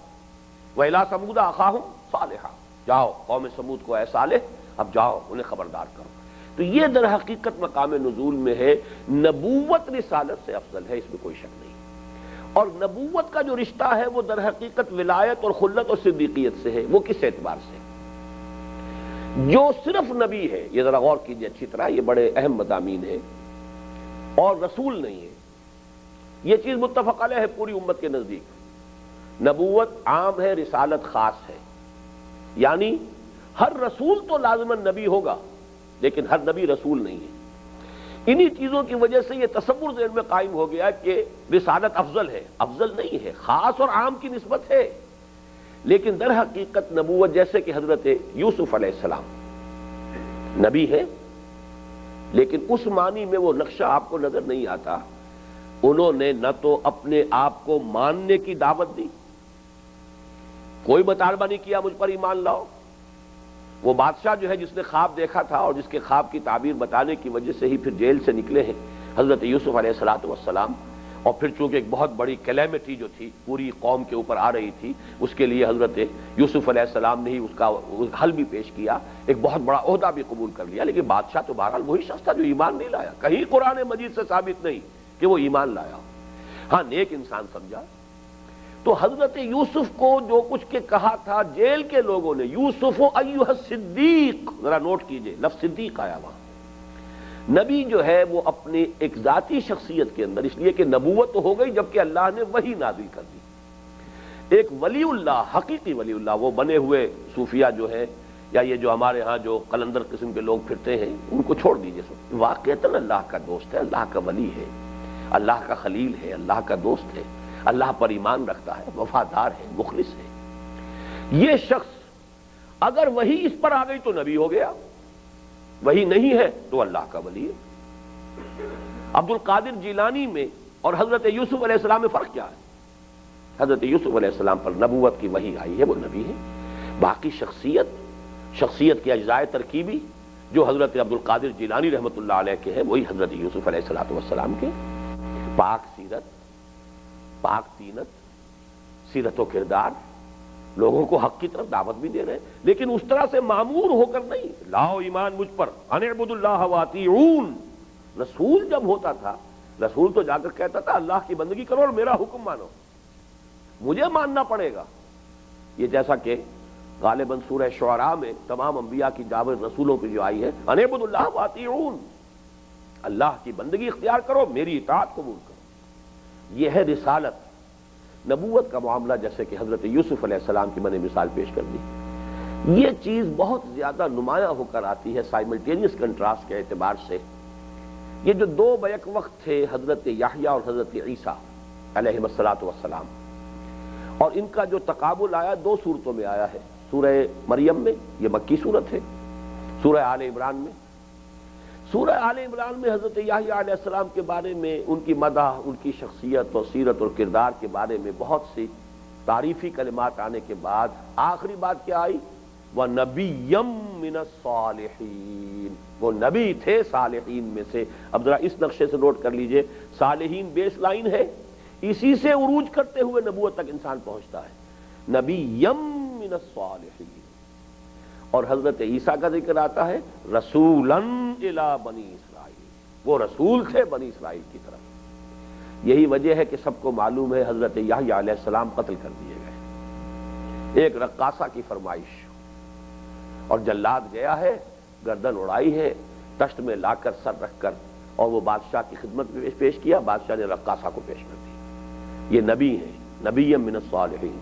وَإِلَىٰ ثَمُودَ أَخَاهُمْ صَالِحًا، جاؤ قوم سمود کو اے صالح اب جاؤ انہیں خبردار کرو۔ تو یہ در حقیقت مقام نزول میں ہے، نبوت رسالت سے افضل ہے، اس میں کوئی شک نہیں۔ اور نبوت کا جو رشتہ ہے وہ در حقیقت ولایت اور خلت اور صدیقیت سے ہے۔ وہ کس اعتبار سے؟ جو صرف نبی ہے، یہ ذرا غور کیجئے اچھی طرح، یہ بڑے اہم مضامین ہیں، اور رسول نہیں ہے، یہ چیز متفق علیہ ہے پوری امت کے نزدیک۔ نبوت عام ہے، رسالت خاص ہے، یعنی ہر رسول تو لازماً نبی ہوگا، لیکن ہر نبی رسول نہیں ہے۔ انہی چیزوں کی وجہ سے یہ تصور ذہن میں قائم ہو گیا کہ رسالت افضل ہے۔ افضل نہیں ہے، خاص اور عام کی نسبت ہے، لیکن در حقیقت نبوت، جیسے کہ حضرت یوسف علیہ السلام نبی ہے، لیکن اس معنی میں وہ نقشہ آپ کو نظر نہیں آتا۔ انہوں نے نہ تو اپنے آپ کو ماننے کی دعوت دی، کوئی مطالبہ نہیں کیا مجھ پر ایمان لاؤ، وہ بادشاہ جو ہے جس نے خواب دیکھا تھا اور جس کے خواب کی تعبیر بتانے کی وجہ سے ہی پھر جیل سے نکلے ہیں حضرت یوسف علیہ السلام، اور پھر چونکہ ایک بہت بڑی کلیمٹی جو تھی پوری قوم کے اوپر آ رہی تھی، اس کے لیے حضرت یوسف علیہ السلام نے ہی اس کا حل بھی پیش کیا، ایک بہت بڑا عہدہ بھی قبول کر لیا، لیکن بادشاہ تو بہرحال وہی شخص تھا جو ایمان نہیں لایا، کہیں قرآن مجید سے ثابت نہیں کہ وہ ایمان لایا۔ ہاں نیک انسان سمجھا تو حضرت یوسف کو جو کچھ کے کہا تھا جیل کے لوگوں نے، یوسف ایھا الصدیق، ذرا نوٹ کیجئے لفظ صدیق آیا وہاں۔ نبی جو ہے وہ اپنے ایک ذاتی شخصیت کے اندر، اس لیے کہ نبوت تو ہو گئی جبکہ اللہ نے وحی نازل کر دی، ایک ولی اللہ، حقیقی ولی اللہ، وہ بنے ہوئے صوفیہ جو ہے یا یہ جو ہمارے ہاں جو قلندر قسم کے لوگ پھرتے ہیں ان کو چھوڑ دیجئے، واقعتاً اللہ کا دوست ہے، اللہ کا ولی ہے، اللہ کا خلیل ہے، اللہ کا دوست ہے، اللہ پر ایمان رکھتا ہے، وفادار ہے، مخلص ہے۔ یہ شخص اگر وہی اس پر آ گئی تو نبی ہو گیا، وہی نہیں ہے تو اللہ کا ولی ہے۔ عبد القادر جیلانی میں اور حضرت یوسف علیہ السلام میں فرق کیا ہے؟ حضرت یوسف علیہ السلام پر نبوت کی وحی آئی ہے، وہ نبی ہے، باقی شخصیت کے اجزاء ترکیبی جو حضرت عبد القادر جیلانی رحمۃ اللہ علیہ کے ہیں وہی حضرت یوسف علیہ السلام کے، پاک سیرت، پاک تینت، سیرت و کردار، لوگوں کو حق کی طرف دعوت بھی دے رہے ہیں، لیکن اس طرح سے معمور ہو کر نہیں، لاؤ ایمان مجھ پر، ان اعبدوا اللہ واطیعون۔ رسول جب ہوتا تھا، رسول تو جا کر کہتا تھا اللہ کی بندگی کرو اور میرا حکم مانو، مجھے ماننا پڑے گا۔ یہ جیسا کہ غالباً سورہ شعراء میں تمام انبیاء کی دعوت رسولوں کی جو آئی ہے، ان اعبدوا اللہ واطیعون، اللہ کی بندگی اختیار کرو، میری اطاعت قبول کرو۔ یہ ہے رسالت۔ نبوت کا معاملہ جیسے کہ حضرت یوسف علیہ السلام کی میں نے مثال پیش کر دی، یہ چیز بہت زیادہ نمایاں ہو کر آتی ہے سائملٹینیس کنٹراسٹ کے اعتبار سے۔ یہ جو دو بیک وقت تھے حضرت یحییٰ اور حضرت عیسیٰ علیہ السلام، اور ان کا جو تقابل آیا دو صورتوں میں آیا ہے، سورہ مریم میں، یہ مکی صورت ہے، سورہ آل عمران میں۔ سورہ آل عمران میں حضرت یحییٰ علیہ السلام کے بارے میں، ان کی مدح، ان کی شخصیت اور سیرت اور کردار کے بارے میں بہت سی تعریفی کلمات آنے کے بعد آخری بات کیا آئی؟ وَنَبِيًّا مِّنَ الصَّالِحِينَ، وہ نبی تھے صالحین میں سے۔ اب ذرا اس نقشے سے نوٹ کر لیجئے، صالحین بیس لائن ہے، اسی سے عروج کرتے ہوئے نبوت تک انسان پہنچتا ہے۔ نَبِيًّا مِّنَ الصَّالِحِينَ۔ اور حضرت عیسیٰ کا ذکر آتا ہے رسولاً الی بنی اسرائیل، وہ رسول تھے بنی اسرائیل کی طرف۔ یہی وجہ ہے کہ سب کو معلوم ہے حضرت یحییٰ علیہ السلام قتل کر دیے گئے، ایک رقاصہ کی فرمائش، اور جلاد گیا ہے، گردن اڑائی ہے، تشت میں لا کر سر رکھ کر، اور وہ بادشاہ کی خدمت میں پیش کیا، بادشاہ نے رقاصہ کو پیش کر دی۔ یہ نبی ہیں، نبی من الصالحین۔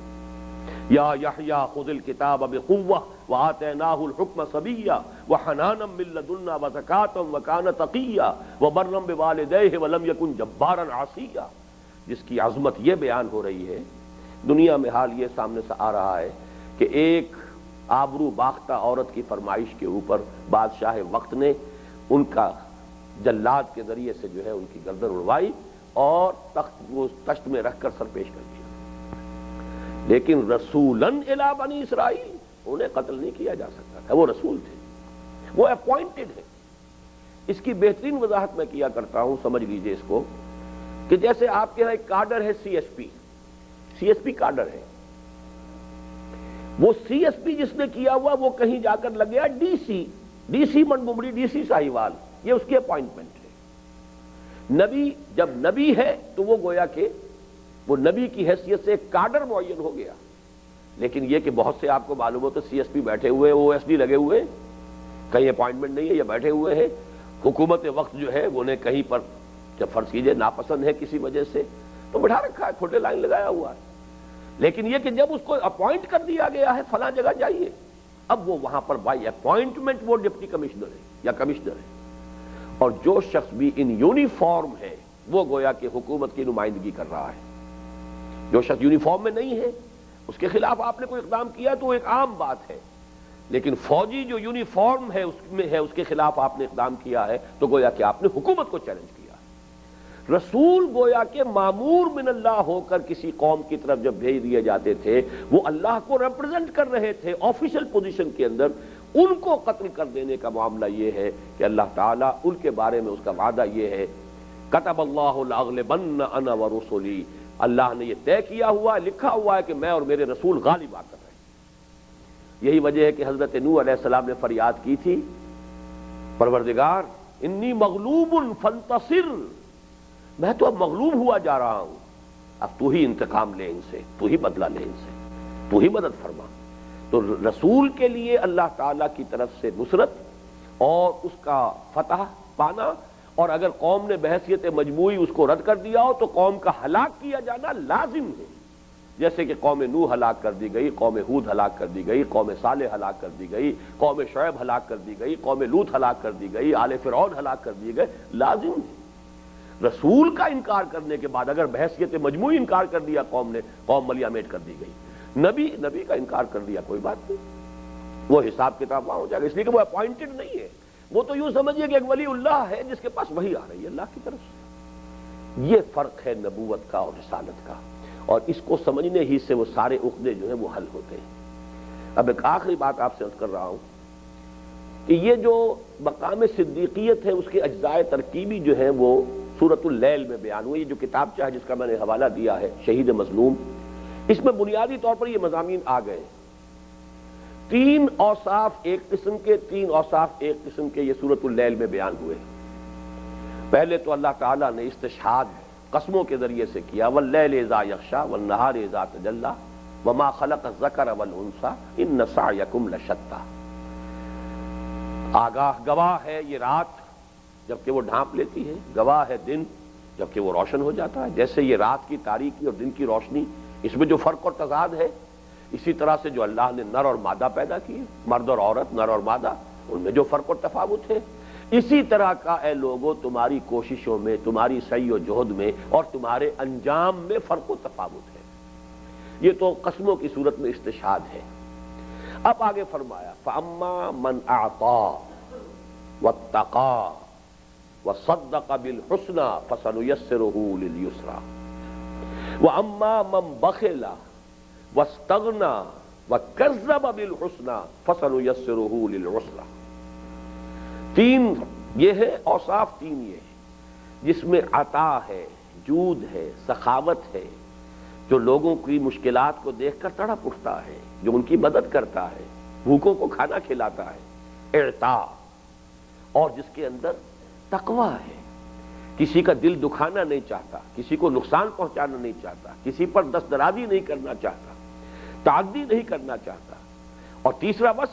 یا یحییٰ خذ الکتاب بقوہ وآتیناہ الحکم صبیا وحنانا من لدنا وزکاۃ وکان تقیا وبرا بوالدیہ ولم یکن جبارا عصیا۔ جس کی عظمت یہ بیان ہو رہی ہے، دنیا میں حال یہ سامنے سے آ رہا ہے کہ ایک آبرو باختہ عورت کی فرمائش کے اوپر بادشاہ وقت نے ان کا جلاد کے ذریعے سے جو ہے ان کی گردن اڑوائی اور تشت میں رکھ کر سر پیش کر دیا، لیکن رسولاً الی بنی اسرائیل، انہیں قتل نہیں کیا جا سکتا تھا، وہ رسول تھے، وہ اپوائنٹڈ ہے۔ اس کی بہترین وضاحت میں کیا کرتا ہوں، سمجھ لیجئے اس کو، کہ جیسے آپ کے یہاں ایک کارڈر ہے سی ایس پی کارڈر ہے، وہ سی ایس پی جس نے کیا ہوا وہ کہیں جا کر لگ گیا D C Montgomery, D C Sahiwal, یہ اس کی اپوائنٹمنٹ ہے۔ نبی جب نبی ہے تو وہ گویا کہ وہ نبی کی حیثیت سے ایک کارڈر معین ہو گیا، لیکن یہ کہ بہت سے آپ کو معلوم ہو تو سی ایس پی بیٹھے ہوئے، او ایس ڈی لگے ہوئے، کہیں اپوائنٹمنٹ نہیں ہے، یہ بیٹھے ہوئے ہیں، حکومت وقت جو ہے انہیں کہیں پر جب فرض کیجئے ناپسند ہے کسی وجہ سے تو بٹھا رکھا ہے، کھوٹے لائن لگایا ہوا ہے، لیکن یہ کہ جب اس کو اپوائنٹ کر دیا گیا ہے فلاں جگہ جائیے، اب وہ وہاں پر بائی اپوائنٹمنٹ وہ ڈپٹی کمشنر ہے یا کمشنر ہے، اور جو شخص بھی ان یونیفارم ہے وہ گویا کہ حکومت کی نمائندگی کر رہا ہے۔ جو شخص یونیفارم میں نہیں ہے اس کے خلاف آپ نے کوئی اقدام کیا تو وہ ایک عام بات ہے، لیکن فوجی جو یونیفارم ہے اس میں ہے، اس کے خلاف آپ نے اقدام کیا ہے تو گویا کہ آپ نے حکومت کو چیلنج کیا۔ رسول گویا کہ مامور من اللہ ہو کر کسی قوم کی طرف جب بھیج دیے جاتے تھے، وہ اللہ کو ریپرزینٹ کر رہے تھے آفیشل پوزیشن کے اندر، ان کو قتل کر دینے کا معاملہ یہ ہے کہ اللہ تعالیٰ ان کے بارے میں اس کا وعدہ یہ ہے کتب اللہ لاغلبن انا ورسلی، اللہ نے یہ طے کیا ہوا ہے، لکھا ہوا ہے کہ میں اور میرے رسول غالب آ کر رہے ہیں۔ یہی وجہ ہے کہ حضرت نوح علیہ السلام نے فریاد کی تھی پروردگار انی مغلوب فانتصر، میں تو اب مغلوب ہوا جا رہا ہوں، اب تو ہی انتقام لے ان سے، تو ہی بدلہ لے ان سے، تو ہی مدد فرما۔ تو رسول کے لیے اللہ تعالیٰ کی طرف سے نصرت اور اس کا فتح پانا، اور اگر قوم نے بحیثیت مجموعی اس کو رد کر دیا ہو تو قوم کا ہلاک کیا جانا لازم ہے، جیسے کہ قوم نوح ہلاک کر دی گئی، قوم ہود ہلاک کر دی گئی، قوم صالح ہلاک کر دی گئی، قوم شعیب ہلاک کر دی گئی، قوم لوط ہلاک کر دی گئی، آل فرعون ہلاک کر دیے گئے، لازم ہے۔ رسول کا انکار کرنے کے بعد اگر بحیثیت مجموعی انکار کر دیا قوم نے، قوم ملیا میٹ کر دی گئی۔ نبی کا انکار کر دیا کوئی بات نہیں، وہ حساب کتاب وہاں ہو جائے گا، اس لیے کہ وہ اپوائنٹڈ نہیں ہے، وہ تو یوں سمجھیے کہ ایک ولی اللہ ہے جس کے پاس وحی آ رہی ہے اللہ کی طرف سے۔ یہ فرق ہے نبوت کا اور رسالت کا، اور اس کو سمجھنے ہی سے وہ سارے عقدے جو ہیں وہ حل ہوتے ہیں۔ اب ایک آخری بات آپ سے عرض کر رہا ہوں کہ یہ جو مقام صدیقیت ہے اس کے اجزاء ترکیبی جو ہیں وہ سورۃ اللیل میں بیان ہوئی۔ یہ جو کتابچہ ہے جس کا میں نے حوالہ دیا ہے شہید مظلوم، اس میں بنیادی طور پر یہ مضامین آ گئے، 3 اوصاف ایک قسم کے، 3 اوصاف ایک قسم کے، یہ سورۃ اللیل میں بیان ہوئے۔ پہلے تو اللہ تعالیٰ نے استشہاد قسموں کے ذریعے سے کیا، واللیل اذا یغشی والنہار اذا تجلی وما خلق الذکر والانثی ان سعیکم لشتی، آگاہ گواہ ہے یہ رات جبکہ وہ ڈھانپ لیتی ہے، گواہ ہے دن جبکہ وہ روشن ہو جاتا ہے۔ جیسے یہ رات کی تاریکی اور دن کی روشنی، اس میں جو فرق اور تضاد ہے، اسی طرح سے جو اللہ نے نر اور مادہ پیدا کیے، مرد اور عورت، نر اور مادہ، ان میں جو فرق اور تفاوت ہے، اسی طرح کا اے لوگوں تمہاری کوششوں میں، تمہاری سعی و جہد میں اور تمہارے انجام میں فرق و تفاوت ہے۔ یہ تو قسموں کی صورت میں استشہاد ہے۔ اب آگے فرمایا فَأَمَّا مَنْ أَعْطَى وَاتَّقَى وَصَدَّقَ بِالْحُسْنَى فَسَنُيَسِّرُهُ لِلْيُسْرَى وَأَمَّا مَنْ بَخِلَ وَاسْتَغْنَى وَكَذَّبَ بِالْحُسْنَى فَسَنُيَسِّرُهُ لِلْعُسْرَى۔ 3 یہ ہے اوصاف، 3 یہ ہے جس میں عطا ہے، جود ہے، سخاوت ہے، جو لوگوں کی مشکلات کو دیکھ کر تڑپ اٹھتا ہے، جو ان کی مدد کرتا ہے، بھوکوں کو کھانا کھلاتا ہے، اعطاء، اور جس کے اندر تقوی ہے، کسی کا دل دکھانا نہیں چاہتا، کسی کو نقصان پہنچانا نہیں چاہتا، کسی پر دست درازی نہیں کرنا چاہتا، تعدی نہیں کرنا چاہتا، اور تیسرا بس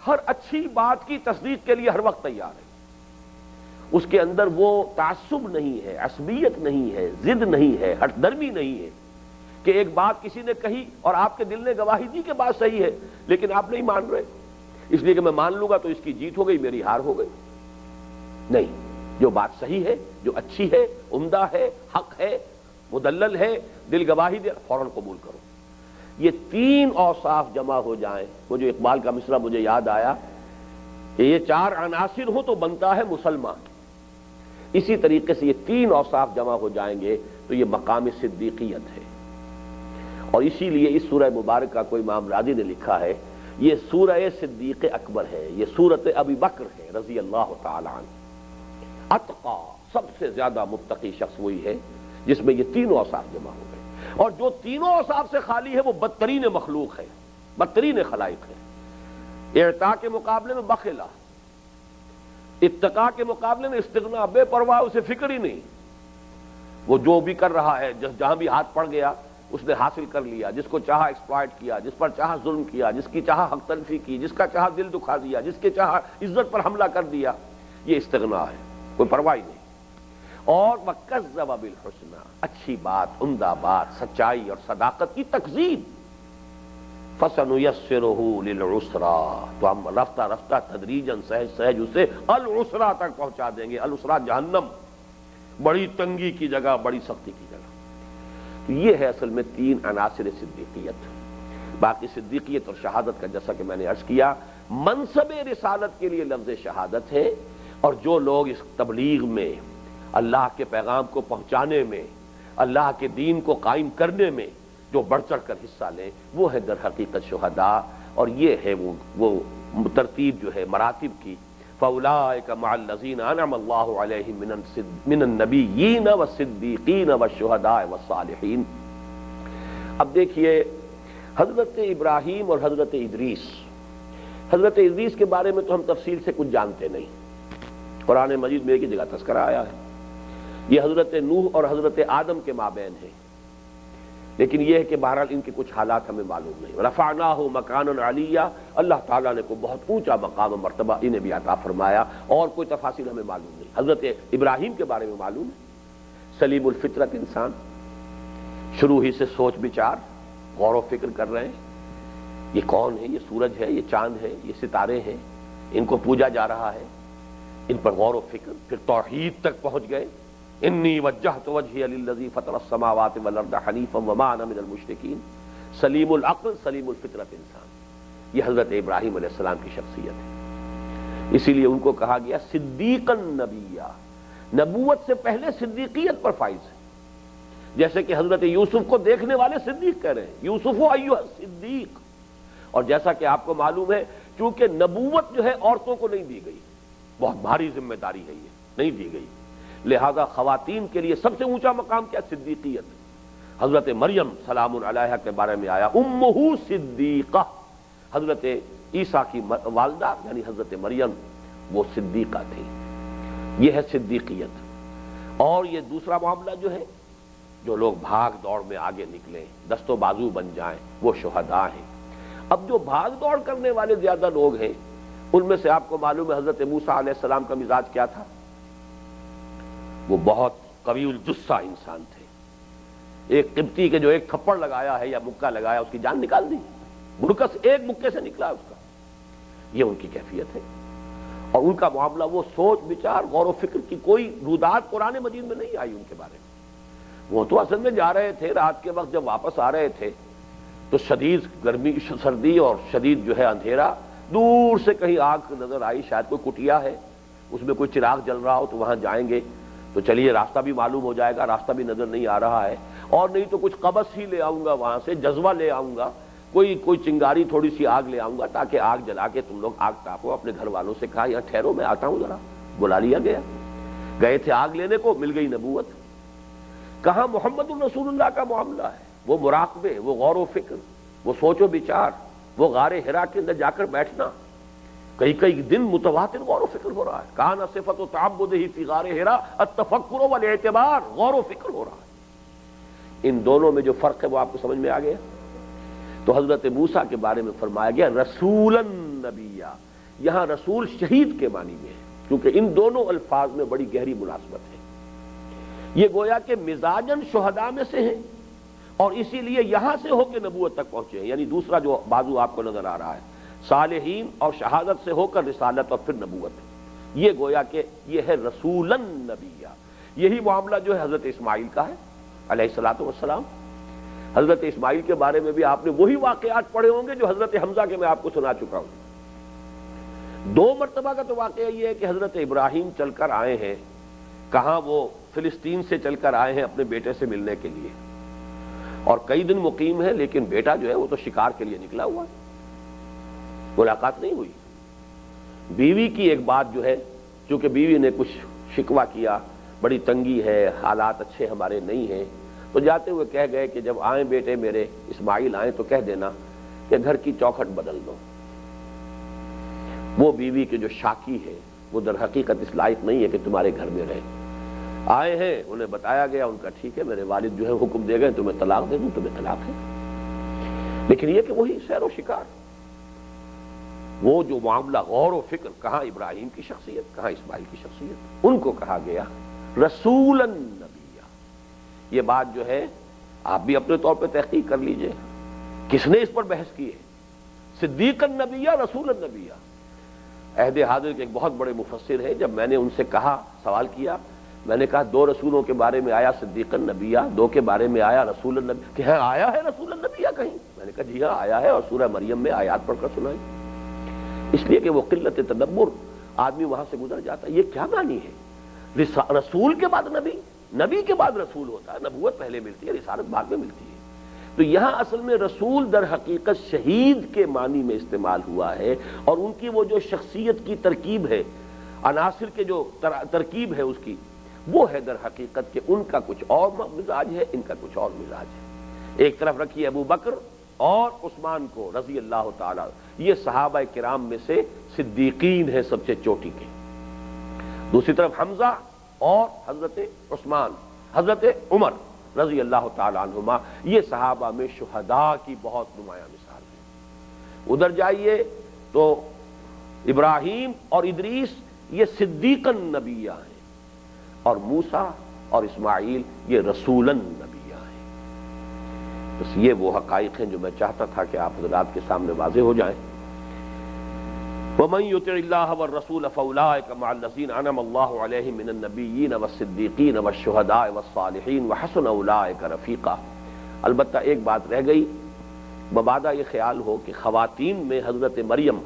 ہر اچھی بات کی تصدیق کے لیے ہر وقت تیار ہے۔ اس کے اندر وہ تعصب نہیں ہے، عصبیت نہیں ہے، ضد نہیں ہے، ہٹ درمی نہیں ہے کہ ایک بات کسی نے کہی اور آپ کے دل نے گواہی دی کہ بات صحیح ہے لیکن آپ نہیں مان رہے، اس لیے کہ میں مان لوں گا تو اس کی جیت ہو گئی، میری ہار ہو گئی۔ نہیں، جو بات صحیح ہے، جو اچھی ہے، عمدہ ہے، حق ہے، مدلل ہے، دل گواہی دے، فوراً قبول کرو۔ یہ 3 اوصاف جمع ہو جائیں، وہ جو اقبال کا مصرع مجھے یاد آیا کہ یہ 4 عناصر ہوں تو بنتا ہے مسلمان، اسی طریقے سے یہ 3 اوصاف جمع ہو جائیں گے تو یہ مقام صدیقیت ہے۔ اور اسی لیے اس سورہ مبارکہ کو امام راضی نے لکھا ہے یہ سورہ صدیق اکبر ہے، یہ سورۃ ابی بکر ہے رضی اللہ تعالی عنہ۔ اتقا، سب سے زیادہ متقی شخص وہی ہے جس میں یہ 3 اوصاف جمع ہو گئے، اور جو تینوں اوصاف سے خالی ہے وہ بدترین مخلوق ہے، بدترین خلائق ہے۔ اعطاء کے مقابلے میں بخیلا، اتقاء کے مقابلے میں استغنا، بے پرواہ، اسے فکر ہی نہیں، وہ جو بھی کر رہا ہے، جہاں بھی ہاتھ پڑ گیا اس نے حاصل کر لیا، جس کو چاہا ایکسپلائٹ کیا، جس پر چاہا ظلم کیا، جس کی چاہا حق تلفی کی، جس کا چاہا دل دکھا دیا، جس کے چاہا عزت پر حملہ کر دیا، یہ استغنا ہے، کوئی پرواہ نہیں۔ اور وَكَذَّبَ بِالْحُسْنَى، اچھی بات، عمدہ بات، سچائی اور صداقت کی تکذیب، فَسَنُيَسِّرُهُ لِلْعُسْرَى، تو ہم رفتہ رفتہ تدریجاً سہج سہج اسے العسرا تک پہنچا دیں گے۔ العسرا جہنم، بڑی تنگی کی جگہ، بڑی سختی کی جگہ۔ تو یہ ہے اصل میں 3 عناصر صدیقیت۔ باقی صدیقیت اور شہادت کا جیسا کہ میں نے عرض کیا، منصب رسالت کے لیے لفظ شہادت ہے، اور جو لوگ اس تبلیغ میں، اللہ کے پیغام کو پہنچانے میں، اللہ کے دین کو قائم کرنے میں جو بڑھ چڑھ کر حصہ لیں وہ ہے در حقیقت شہداء، اور یہ ہے وہ ترتیب جو ہے مراتب کی، فَأُولَٰئِكَ مَعَ الَّذِينَ أَنْعَمَ اللَّهُ عَلَيْهِم مِّنَ النَّبِيِّينَ وَالصِّدِّيقِينَ وَالشُّهَدَاءِ وَالصَّالِحِينَ۔ اب دیکھیے حضرت ابراہیم اور حضرت ادریس، حضرت ادریس کے بارے میں تو ہم تفصیل سے کچھ جانتے نہیں، قرآن مجید میں ایک ہی جگہ تذکرہ آیا ہے، یہ حضرت نوح اور حضرت آدم کے مابین ہے، لیکن یہ ہے کہ بہرحال ان کے کچھ حالات ہمیں معلوم نہیں۔ رفعناہ مکانا علیہ، اللہ تعالیٰ نے کو بہت اونچا مقام و مرتبہ انہیں بھی عطا فرمایا، اور کوئی تفاصیل ہمیں معلوم نہیں۔ حضرت ابراہیم کے بارے میں معلوم ہے، سلیم الفطرت انسان، شروع ہی سے سوچ بچار غور و فکر کر رہے ہیں، یہ کون ہے، یہ سورج ہے، یہ چاند ہے، یہ ستارے ہیں، ان کو پوجا جا رہا ہے، ان پر غور و فکر، پھر توحید تک پہنچ گئے۔ انی وجہت وجہی للذی فطر السماوات والارض حنیفا وما انا من المشرکین، سلیم العقل سلیم الفطرت انسان، یہ حضرت ابراہیم علیہ السلام کی شخصیت ہے۔ اسی لیے ان کو کہا گیا صدیقا نبیہ، نبوت سے پہلے صدیقیت پر فائز ہے، جیسے کہ حضرت یوسف کو دیکھنے والے صدیق کہہ رہے ہیں، یوسف ایھا الصدیق، اور جیسا کہ آپ کو معلوم ہے چونکہ نبوت جو ہے عورتوں کو نہیں دی گئی، بہت بھاری ذمہ داری ہے، یہ نہیں دی گئی، لہذا خواتین کے لیے سب سے اونچا مقام کیا؟ صدیقیت۔ حضرت مریم سلام علیہا کے بارے میں آیا امہ صدیقہ، حضرت عیسیٰ کی والدہ یعنی حضرت مریم وہ صدیقہ تھی، یہ ہے صدیقیت۔ اور یہ دوسرا معاملہ جو ہے، جو لوگ بھاگ دوڑ میں آگے نکلیں، دست و بازو بن جائیں، وہ شہداء ہیں۔ اب جو بھاگ دوڑ کرنے والے زیادہ لوگ ہیں، ان میں سے آپ کو معلوم ہے حضرت موسیٰ علیہ السلام کا مزاج کیا تھا؟ وہ بہت قوی الجثہ انسان تھے، ایک قبطی کے جو ایک تھپڑ لگایا ہے یا مکہ لگایا اس کی جان نکال دی، برکس ایک مکے سے نکلا اس کا، یہ ان کی کیفیت ہے۔ اور ان کا معاملہ وہ سوچ بچار غور و فکر کی کوئی رودات قرآن مجید میں نہیں آئی ان کے بارے میں۔ وہ تو اصل میں جا رہے تھے رات کے وقت، جب واپس آ رہے تھے تو شدید گرمی سردی اور شدید جو ہے اندھیرا، دور سے کہیں آگ نظر آئی، شاید کوئی کٹیا ہے اس میں کوئی چراغ جل رہا ہو تو وہاں جائیں گے تو چلیے راستہ بھی معلوم ہو جائے گا، راستہ بھی نظر نہیں آ رہا ہے، اور نہیں تو کچھ قبس ہی لے آؤں گا وہاں سے، جذبہ لے آؤں گا، کوئی چنگاری تھوڑی سی آگ لے آؤں گا تاکہ آگ جلا کے تم لوگ آگ تاپو۔ اپنے گھر والوں سے کہا یہاں ٹھہرو میں آتا ہوں ذرا، بلا لیا گیا، گئے تھے آگ لینے کو، مل گئی نبوت۔ کہاں محمد الرسول اللہ کا معاملہ ہے، وہ مراقبے، وہ غور و فکر، وہ سوچ و بچار، وہ غار حرا کے اندر جا کر بیٹھنا، کئی دن متواتر غور و فکر ہو رہا ہے۔ کان صفت و تعبدہ فی غار حرا التفکر والاعتبار، غور و فکر ہو رہا ہے۔ ان دونوں میں جو فرق ہے وہ آپ کو سمجھ میں آ گیا۔ تو حضرت موسیٰ کے بارے میں فرمایا گیا رسولا نبیہ، یہاں رسول شہید کے معنی میں ہے، کیونکہ ان دونوں الفاظ میں بڑی گہری مناسبت ہے۔ یہ گویا کہ مزاجن شہداء میں سے ہیں، اور اسی لیے یہاں سے ہو کے نبوت تک پہنچے ہیں، یعنی دوسرا جو بازو آپ کو نظر آ رہا ہے، صالحین اور شہادت سے ہو کر رسالت اور پھر نبوت، یہ گویا کہ یہ ہے رسولا نبیہ۔ یہی معاملہ جو ہے حضرت اسماعیل کا ہے علیہ الصلوۃ والسلام۔ حضرت اسماعیل کے بارے میں بھی آپ نے وہی واقعات پڑھے ہوں گے جو حضرت حمزہ کے میں آپ کو سنا چکا ہوں۔ 2 مرتبہ کا تو واقعہ یہ ہے کہ حضرت ابراہیم چل کر آئے ہیں، کہاں وہ فلسطین سے چل کر آئے ہیں اپنے بیٹے سے ملنے کے لیے، اور کئی دن مقیم ہے، لیکن بیٹا جو ہے وہ تو شکار کے لیے نکلا ہوا ہے، ملاقات نہیں ہوئی۔ بیوی کی ایک بات جو ہے، چونکہ بیوی نے کچھ شکوہ کیا، بڑی تنگی ہے، حالات اچھے ہمارے نہیں ہیں، تو جاتے ہوئے کہہ گئے کہ جب آئیں بیٹے میرے اسماعیل آئیں تو کہہ دینا کہ گھر کی چوکھٹ بدل دو۔ وہ بیوی کے جو شاکی ہے وہ در حقیقت اس لائق نہیں ہے کہ تمہارے گھر میں رہے۔ آئے ہیں، انہیں بتایا گیا، ان کا ٹھیک ہے میرے والد جو ہے حکم دے گئے تمہیں طلاق دے دوں، تمہیں طلاق ہے، لیکن یہ کہ وہی سیر و شکار، وہ جو معاملہ غور و فکر، کہاں ابراہیم کی شخصیت، کہاں اسماعیل کی شخصیت، ان کو کہا گیا رسولا نبیہ۔ یہ بات جو ہے آپ بھی اپنے طور پہ تحقیق کر لیجئے، کس نے اس پر بحث کی ہے؟ صدیقا نبیہ رسولا نبیہ۔ عہد حاضر کے ایک بہت بڑے مفسر ہیں، جب میں نے ان سے کہا، سوال کیا، میں نے کہا 2 رسولوں کے بارے میں آیا صدیقا نبیہ، 2 کے بارے میں آیا رسولا نبیہ، کہ ہاں آیا ہے رسولا نبیہ کہیں؟ میں نے کہا جی ہاں آیا ہے، اور سورہ مریم میں آیات پڑھ کر سنائی، اس لیے کہ وہ قلت تدبر آدمی وہاں سے گزر جاتا ہے۔ یہ کیا معنی ہے؟ رسول کے بعد نبی، نبی کے بعد رسول ہوتا ہے، نبوت پہلے ملتی ہے، رسالت بعد میں ملتی ہے، تو یہاں اصل میں رسول در حقیقت شہید کے معنی میں استعمال ہوا ہے، اور ان کی وہ جو شخصیت کی ترکیب ہے، عناصر کے جو ترکیب ہے اس کی، وہ ہے در حقیقت کہ ان کا کچھ اور مزاج ہے، ان کا کچھ اور مزاج ہے۔ ایک طرف رکھیے ابو بکر اور عثمان کو رضی اللہ تعالی، یہ صحابہ کرام میں سے صدیقین ہیں سب سے چوٹی کے، دوسری طرف حمزہ اور حضرت عثمان، حضرت عمر رضی اللہ تعالی عنہما، یہ صحابہ میں شہداء کی بہت نمایاں مثال ہے۔ ادھر جائیے تو ابراہیم اور ادریس یہ صدیقاً نبیہ ہیں، اور موسیٰ اور اسماعیل یہ رسولاً نبیہ ہیں۔ بس یہ وہ حقائق ہیں جو میں چاہتا تھا کہ آپ حضرات کے سامنے واضح ہو جائیں۔ وَمَن يُطِعِ اللَّهَ وَالرَّسُولَ فَأُولَٰئِكَ مَعَ الَّذِينَ أَنْعَمَ اللَّهُ عَلَيْهِم مِّنَ النَّبِيِّينَ وَالصِّدِّيقِينَ وَالشُّهَدَاءِ وَالصَّالِحِينَ وَحَسُنَ أُولَٰئِكَ رَفِيقًا۔ البتہ ایک بات رہ گئی، مبادا یہ خیال ہو کہ خواتین میں حضرت مریم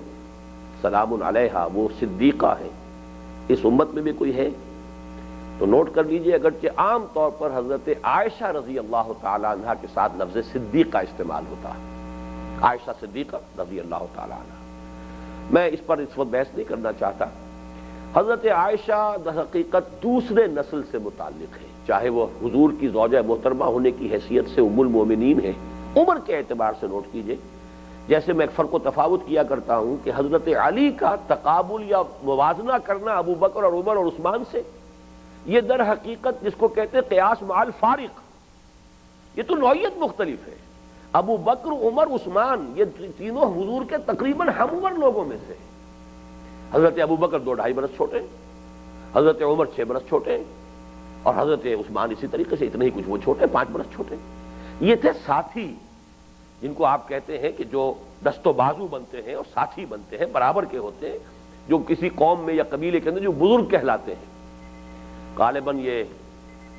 سلام علیہا وہ صدیقہ ہے، اس امت میں بھی کوئی ہے تو نوٹ کر لیجئے، اگرچہ عام طور پر حضرت عائشہ رضی اللہ تعالی عنہ کے ساتھ لفظ صدیقہ استعمال ہوتا ہے، عائشہ صدیقہ رضی اللہ تعالی عنہ۔ میں اس پر اس وقت بحث نہیں کرنا چاہتا۔ حضرت عائشہ در حقیقت دوسرے نسل سے متعلق ہے، چاہے وہ حضور کی زوجہ محترمہ ہونے کی حیثیت سے ام المومنین ہے، عمر کے اعتبار سے نوٹ کیجئے۔ جیسے میں ایک فرق و تفاوت کیا کرتا ہوں کہ حضرت علی کا تقابل یا موازنہ کرنا ابو بکر اور عمر اور عثمان سے، یہ در حقیقت جس کو کہتے ہیں قیاس مع الفارق، یہ تو نوعیت مختلف ہے۔ ابو بکر، عمر، عثمان یہ تینوں حضور کے تقریباً ہم عمر لوگوں میں سے، حضرت ابو بکر 2-2.5 برس چھوٹے، حضرت عمر 6 برس چھوٹے، اور حضرت عثمان اسی طریقے سے اتنے ہی کچھ وہ چھوٹے، 5 برس چھوٹے۔ یہ تھے ساتھی، جن کو آپ کہتے ہیں کہ جو دست و بازو بنتے ہیں اور ساتھی بنتے ہیں، برابر کے ہوتے ہیں، جو کسی قوم میں یا قبیلے کے اندر جو بزرگ کہلاتے ہیں، غالباً یہ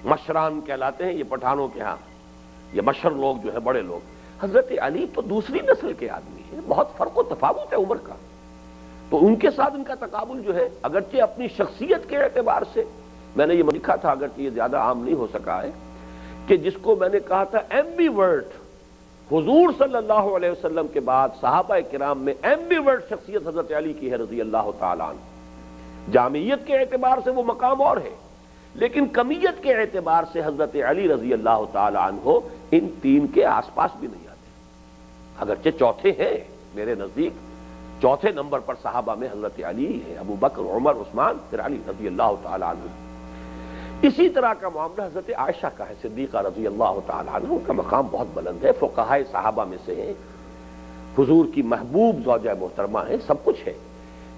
مشران کہلاتے ہیں، یہ پٹھانوں کے ہاں یہ مشر لوگ جو ہیں، بڑے لوگ۔ حضرت علی تو دوسری نسل کے آدمی ہیں، بہت فرق و تفاوت ہے عمر کا، تو ان کے ساتھ ان کا تقابل جو ہے، اگرچہ اپنی شخصیت کے اعتبار سے، میں نے یہ لکھا تھا اگرچہ یہ زیادہ عام نہیں ہو سکا ہے، کہ جس کو میں نے کہا تھا ایمبی ورڈ، حضور صلی اللہ علیہ وسلم کے بعد صحابہ کرام میں ایمبی ورڈ شخصیت حضرت علی کی ہے رضی اللہ تعالیٰ عنہ۔ جامعیت کے اعتبار سے وہ مقام اور ہے، لیکن کمیت کے اعتبار سے حضرت علی رضی اللہ تعالی عنہ ان تین کے آس پاس بھی نہیں آتے، اگرچہ چوتھے ہیں میرے نزدیک، چوتھے نمبر پر صحابہ میں حضرت علی ہے، ابو بکر، عمر، عثمان، پھر علی رضی اللہ تعالی عنہ۔ اسی طرح کا معاملہ حضرت عائشہ کا ہے صدیقہ رضی اللہ تعالی عنہ، ان کا مقام بہت بلند ہے، فقہائے صحابہ میں سے ہیں، حضور کی محبوب زوجہ محترمہ ہیں، سب کچھ ہے،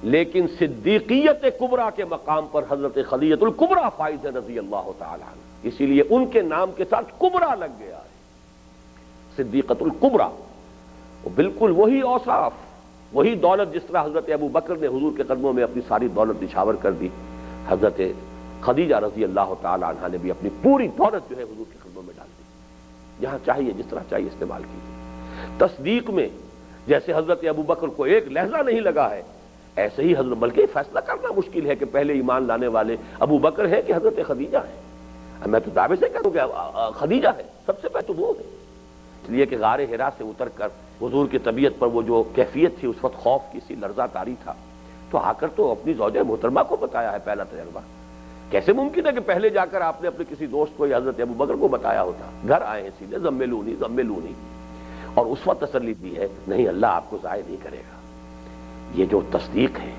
لیکن صدیقیت کبریٰ کے مقام پر حضرت خدیجہ الکبریٰ فائز ہے رضی اللہ تعالی عنہ، اسی لیے ان کے نام کے ساتھ کبریٰ لگ گیا ہے، صدیقۃ الکبریٰ۔ بالکل وہی اوصاف، وہی دولت، جس طرح حضرت ابو بکر نے حضور کے قدموں میں اپنی ساری دولت نچھاور کر دی، حضرت خدیجہ رضی اللہ تعالی عنہ نے بھی اپنی پوری دولت جو ہے حضور کے قدموں میں ڈال دی، جہاں چاہیے جس طرح چاہیے استعمال کیجیے۔ تصدیق میں جیسے حضرت ابو بکر کو ایک لہجہ نہیں لگا ہے، ایسے ہی حضرت، بلکہ فیصلہ کرنا مشکل ہے کہ پہلے ایمان لانے والے ابو بکر ہے کہ حضرت خدیجہ ہے۔ میں تو دعوے سے کہوں کہ خدیجہ ہے، سب سے پہلے تو وہ ہے، اس لیے کہ غار حرا سے اتر کر حضور کی طبیعت پر وہ جو کیفیت تھی، اس وقت خوف کی سی لرزہ طاری تھا، تو آ کر تو اپنی زوجہ محترمہ کو بتایا ہے پہلا تجربہ۔ کیسے ممکن ہے کہ پہلے جا کر آپ نے اپنے کسی دوست کو یا حضرت ابو بکر کو بتایا ہوتا؟ گھر آئے ہیں سیدھے، زملونی زملونی، اور اس وقت تسلی دی ہے نہیں اللہ آپ کو ضائع نہیں کرے گا۔ یہ جو تصدیق ہے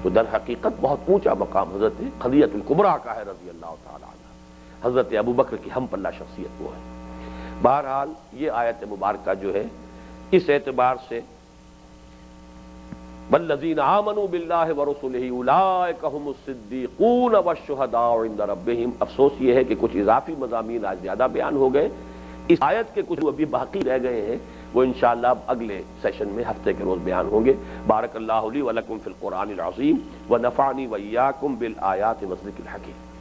تو در حقیقت بہت اونچا مقام حضرت خدیجہ الکبریٰ کا ہے رضی اللہ تعالی عنہ، حضرت ابو بکر کی ہم پلہ شخصیت وہ ہے۔ بہرحال یہ آیت مبارکہ جو ہے اس اعتبار سے والذین آمنوا باللہ ورسلہ اولئک ھم الصدیقون والشہداء عند ربہم، افسوس یہ ہے کہ کچھ اضافی مضامین آج زیادہ بیان ہو گئے، اس آیت کے کچھ ابھی باقی رہ گئے ہیں، وہ انشاءاللہ اب اگلے سیشن میں ہفتے کے روز بیان ہوں گے۔ بارک اللہ لی ولکم فی القرآن العظیم ونفعنی وإیاکم بالآیات والذکر الحکیم۔